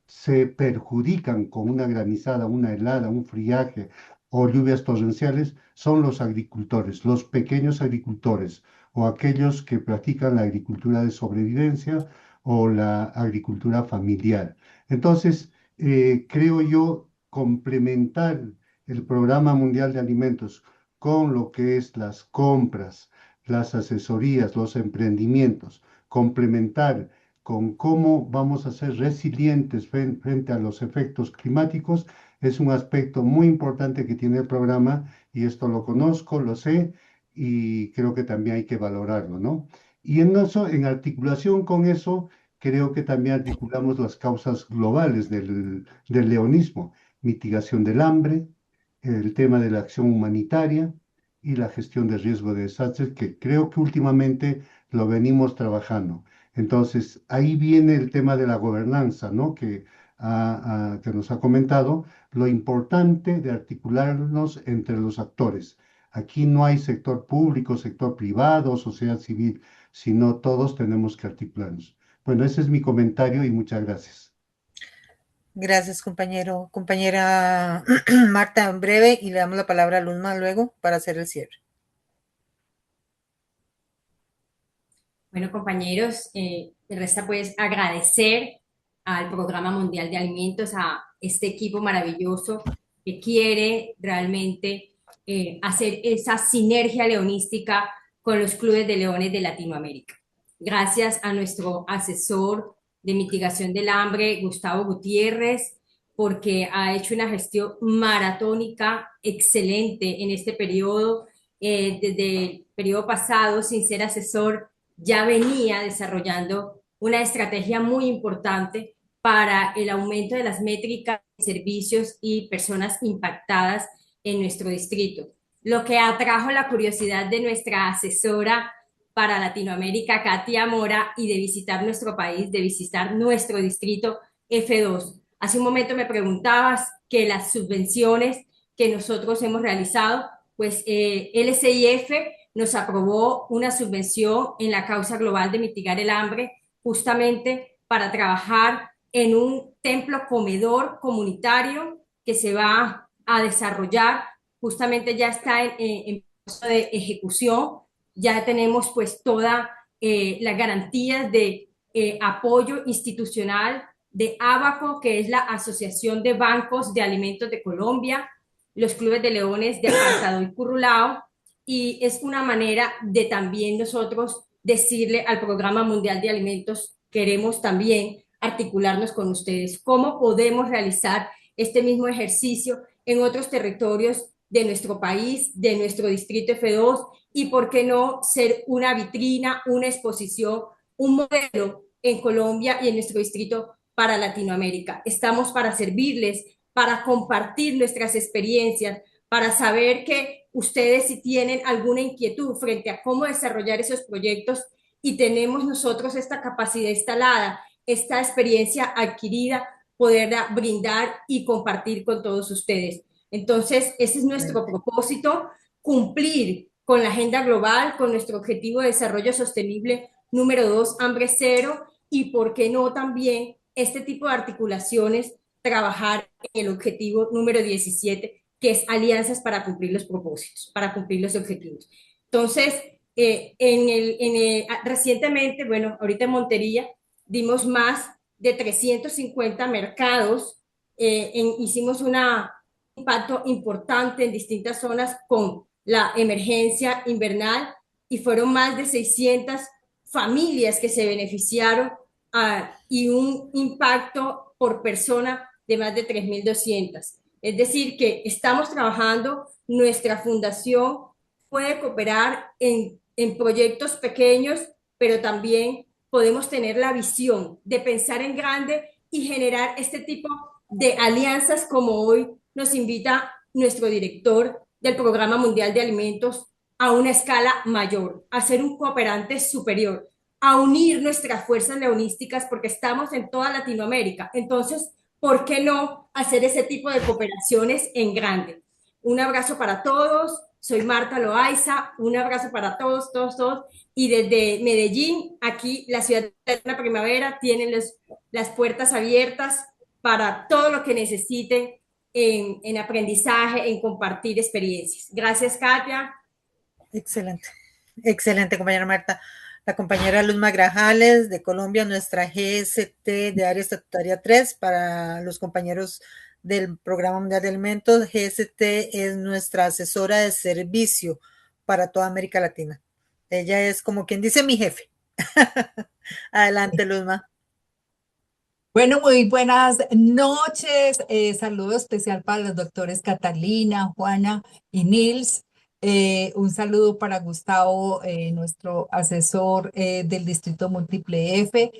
se perjudican con una granizada, una helada, un friaje o lluvias torrenciales son los agricultores, los pequeños agricultores o aquellos que practican la agricultura de sobrevivencia o la agricultura familiar. Entonces, creo yo complementar el Programa Mundial de Alimentos con lo que es las compras, las asesorías, los emprendimientos, complementar con cómo vamos a ser resilientes frente a los efectos climáticos, es un aspecto muy importante que tiene el programa y esto lo conozco, lo sé y creo que también hay que valorarlo, ¿no? Y en eso, en articulación con eso, creo que también articulamos las causas globales del leonismo, mitigación del hambre, el tema de la acción humanitaria y la gestión de riesgo de desastres, que creo que últimamente lo venimos trabajando. Entonces, ahí viene el tema de la gobernanza, ¿no? Que nos ha comentado, lo importante de articularnos entre los actores. Aquí no hay sector público, sector privado, sociedad civil, sino todos tenemos que articularnos. Bueno, ese es mi comentario y muchas gracias. Gracias, compañero. Compañera Marta, en breve, y le damos la palabra a Luzma luego para hacer el cierre. Bueno, compañeros, me resta pues agradecer al Programa Mundial de Alimentos, a este equipo maravilloso que quiere realmente hacer esa sinergia leonística con los clubes de leones de Latinoamérica. Gracias a nuestro asesor de mitigación del hambre, Gustavo Gutiérrez, porque ha hecho una gestión maratónica excelente en este periodo. Desde el periodo pasado, sin ser asesor, ya venía desarrollando una estrategia muy importante para el aumento de las métricas, servicios y personas impactadas en nuestro distrito. Lo que atrajo la curiosidad de nuestra asesora para Latinoamérica, Katia Mora, y de visitar nuestro país, de visitar nuestro distrito F2. Hace un momento me preguntabas que las subvenciones que nosotros hemos realizado, pues LCIF nos aprobó una subvención en la causa global de mitigar el hambre, justamente para trabajar en un templo comedor comunitario que se va a desarrollar. Justamente ya está en proceso de ejecución, ya tenemos pues todas las garantías de apoyo institucional de ABACO, que es la Asociación de Bancos de Alimentos de Colombia, los clubes de leones de Apartado y Currulao, y es una manera de también nosotros decirle al Programa Mundial de Alimentos, queremos también articularnos con ustedes, cómo podemos realizar este mismo ejercicio en otros territorios de nuestro país, de nuestro distrito F2, y por qué no ser una vitrina, una exposición, un modelo en Colombia y en nuestro distrito para Latinoamérica. Estamos para servirles, para compartir nuestras experiencias, para saber que ustedes si tienen alguna inquietud frente a cómo desarrollar esos proyectos y tenemos nosotros esta capacidad instalada, esta experiencia adquirida, poderla brindar y compartir con todos ustedes. Entonces, ese es nuestro propósito, cumplir con la agenda global, con nuestro objetivo de desarrollo sostenible número 2, hambre cero, y por qué no también este tipo de articulaciones, trabajar en el objetivo número 17, que es alianzas para cumplir los propósitos, para cumplir los objetivos. Entonces, recientemente, bueno, ahorita en Montería, dimos más de 350 mercados, hicimos un impacto importante en distintas zonas con la emergencia invernal y fueron más de 600 familias que se beneficiaron y un impacto por persona de más de 3.200. Es decir, que estamos trabajando, nuestra fundación puede cooperar en proyectos pequeños, pero también podemos tener la visión de pensar en grande y generar este tipo de alianzas como hoy nos invita nuestro director del Programa Mundial de Alimentos a una escala mayor, a ser un cooperante superior, a unir nuestras fuerzas leonísticas porque estamos en toda Latinoamérica. Entonces, ¿por qué no hacer ese tipo de cooperaciones en grande? Un abrazo para todos. Soy Marta Loaiza. Un abrazo para todos, todos, todos. Y desde Medellín, aquí la ciudad de la primavera, tienen las puertas abiertas para todo lo que necesiten en aprendizaje, en compartir experiencias. Gracias, Katia. Excelente, excelente, compañera Marta. La compañera Luzma Grajales de Colombia, nuestra GST de Área Estatutaria 3 para los compañeros del Programa Mundial de Alimentos. GST es nuestra asesora de servicio para toda América Latina. Ella es como quien dice mi jefe. Adelante, Luzma. Bueno, muy buenas noches. Saludo especial para los doctores Catalina, Juana y Nils. Un saludo para Gustavo, nuestro asesor del Distrito Múltiple F,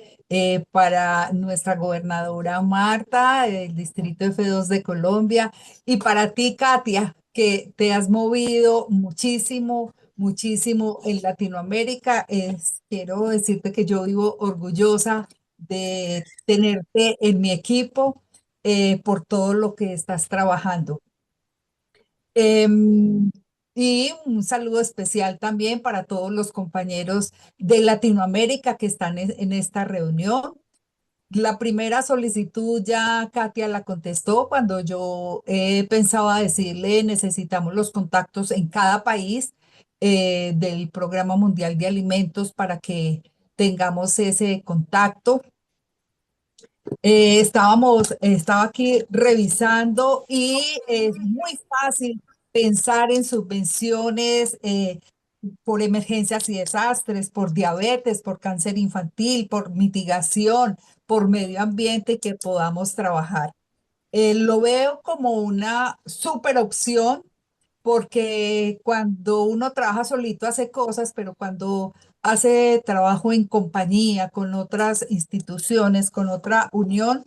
para nuestra gobernadora Marta, del Distrito F2 de Colombia, y para ti, Katia, que te has movido muchísimo, muchísimo en Latinoamérica. Quiero decirte que yo vivo orgullosa de tenerte en mi equipo por todo lo que estás trabajando. Y un saludo especial también para todos los compañeros de Latinoamérica que están en esta reunión. La primera solicitud ya Katia la contestó cuando yo pensaba decirle necesitamos los contactos en cada país del Programa Mundial de Alimentos para que tengamos ese contacto. Estaba aquí revisando y es muy fácil pensar en subvenciones por emergencias y desastres, por diabetes, por cáncer infantil, por mitigación, por medio ambiente que podamos trabajar. Lo veo como una super opción porque cuando uno trabaja solito hace cosas, pero cuando hace trabajo en compañía, con otras instituciones, con otra unión,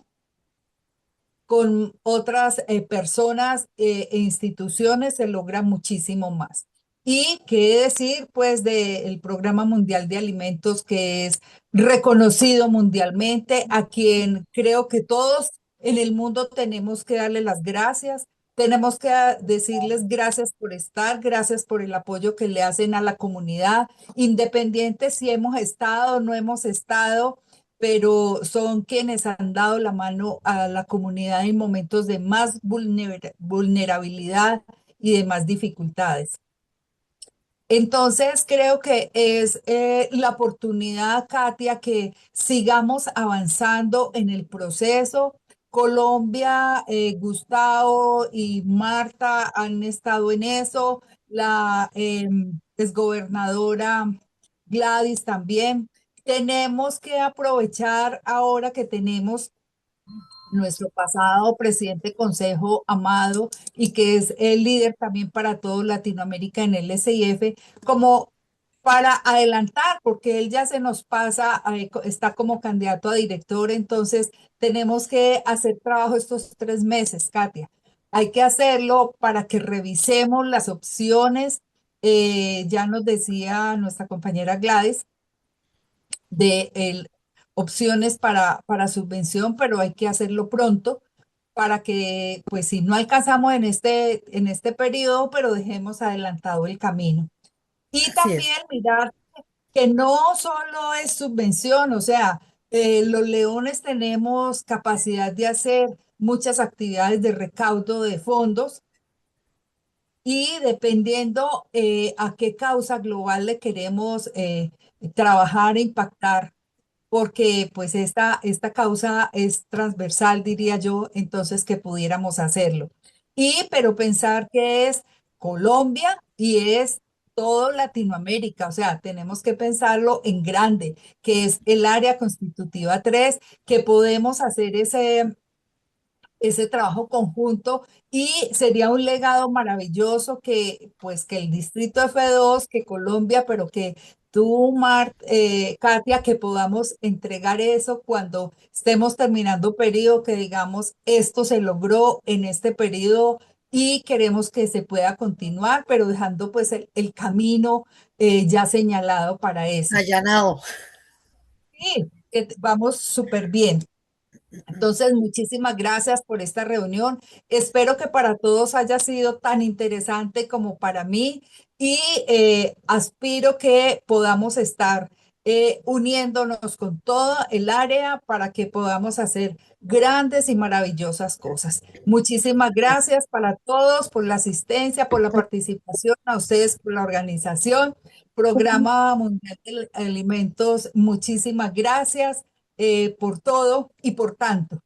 con otras personas e instituciones, se logra muchísimo más. Y qué decir, pues, del Programa Mundial de Alimentos, que es reconocido mundialmente, a quien creo que todos en el mundo tenemos que darle las gracias tenemos que decirles gracias por estar, gracias por el apoyo que le hacen a la comunidad, independiente si hemos estado o no hemos estado, pero son quienes han dado la mano a la comunidad en momentos de más vulnerabilidad y de más dificultades. Entonces, creo que es la oportunidad, Katia, que sigamos avanzando en el proceso. Colombia, Gustavo y Marta han estado en eso, la exgobernadora Gladys también. Tenemos que aprovechar ahora que tenemos nuestro pasado presidente de Consejo, Amado, y que es el líder también para todo Latinoamérica en el SIF, como para adelantar, porque él ya se nos pasa, está como candidato a director, entonces tenemos que hacer trabajo estos 3 meses, Katia. Hay que hacerlo para que revisemos las opciones. Ya nos decía nuestra compañera Gladys de opciones para subvención, pero hay que hacerlo pronto para que, pues si no alcanzamos en este periodo, pero dejemos adelantado el camino. Y Así es. también mirar que no solo es subvención, o sea, los Leones tenemos capacidad de hacer muchas actividades de recaudo de fondos y dependiendo a qué causa global le queremos trabajar e impactar, porque pues esta causa es transversal, diría yo, entonces que pudiéramos hacerlo. Pero pensar que es Colombia y es todo Latinoamérica, o sea, tenemos que pensarlo en grande, que es el área constitutiva 3, que podemos hacer ese trabajo conjunto y sería un legado maravilloso que pues que el distrito F2, que Colombia, pero que tú, Katia, que podamos entregar eso cuando estemos terminando periodo, que digamos, esto se logró en este periodo y queremos que se pueda continuar, pero dejando pues el camino ya señalado para eso. Allanado. Sí, que vamos súper bien. Entonces, muchísimas gracias por esta reunión. Espero que para todos haya sido tan interesante como para mí y aspiro que podamos estar uniéndonos con toda el área para que podamos hacer grandes y maravillosas cosas. Muchísimas gracias para todos por la asistencia, por la participación, a ustedes por la organización. Programa Mundial de Alimentos, muchísimas gracias por todo y por tanto.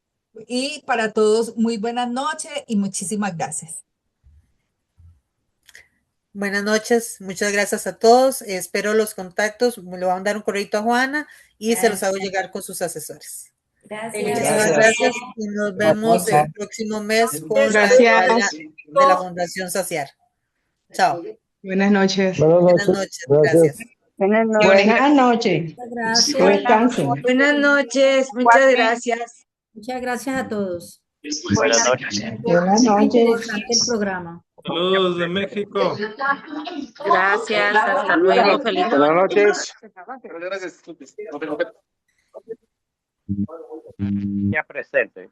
Y para todos, muy buenas noches y muchísimas gracias. Buenas noches, muchas gracias a todos. Espero los contactos. Le voy a mandar un correo a Juana y se los hago llegar con sus asesores. Muchísimas gracias y nos vemos el próximo mes con la de la Fundación Saciar. Chao. Buenas noches. Buenas noches. Gracias. Buenas noches. Buenas noches. Gracias. Buenas noches. Muchas gracias. Muchas gracias a todos. Buenas noches. Buenas noches. Interesante el programa. Saludos de México. Gracias, hasta luego, feliz Buenas noches. Ya presente.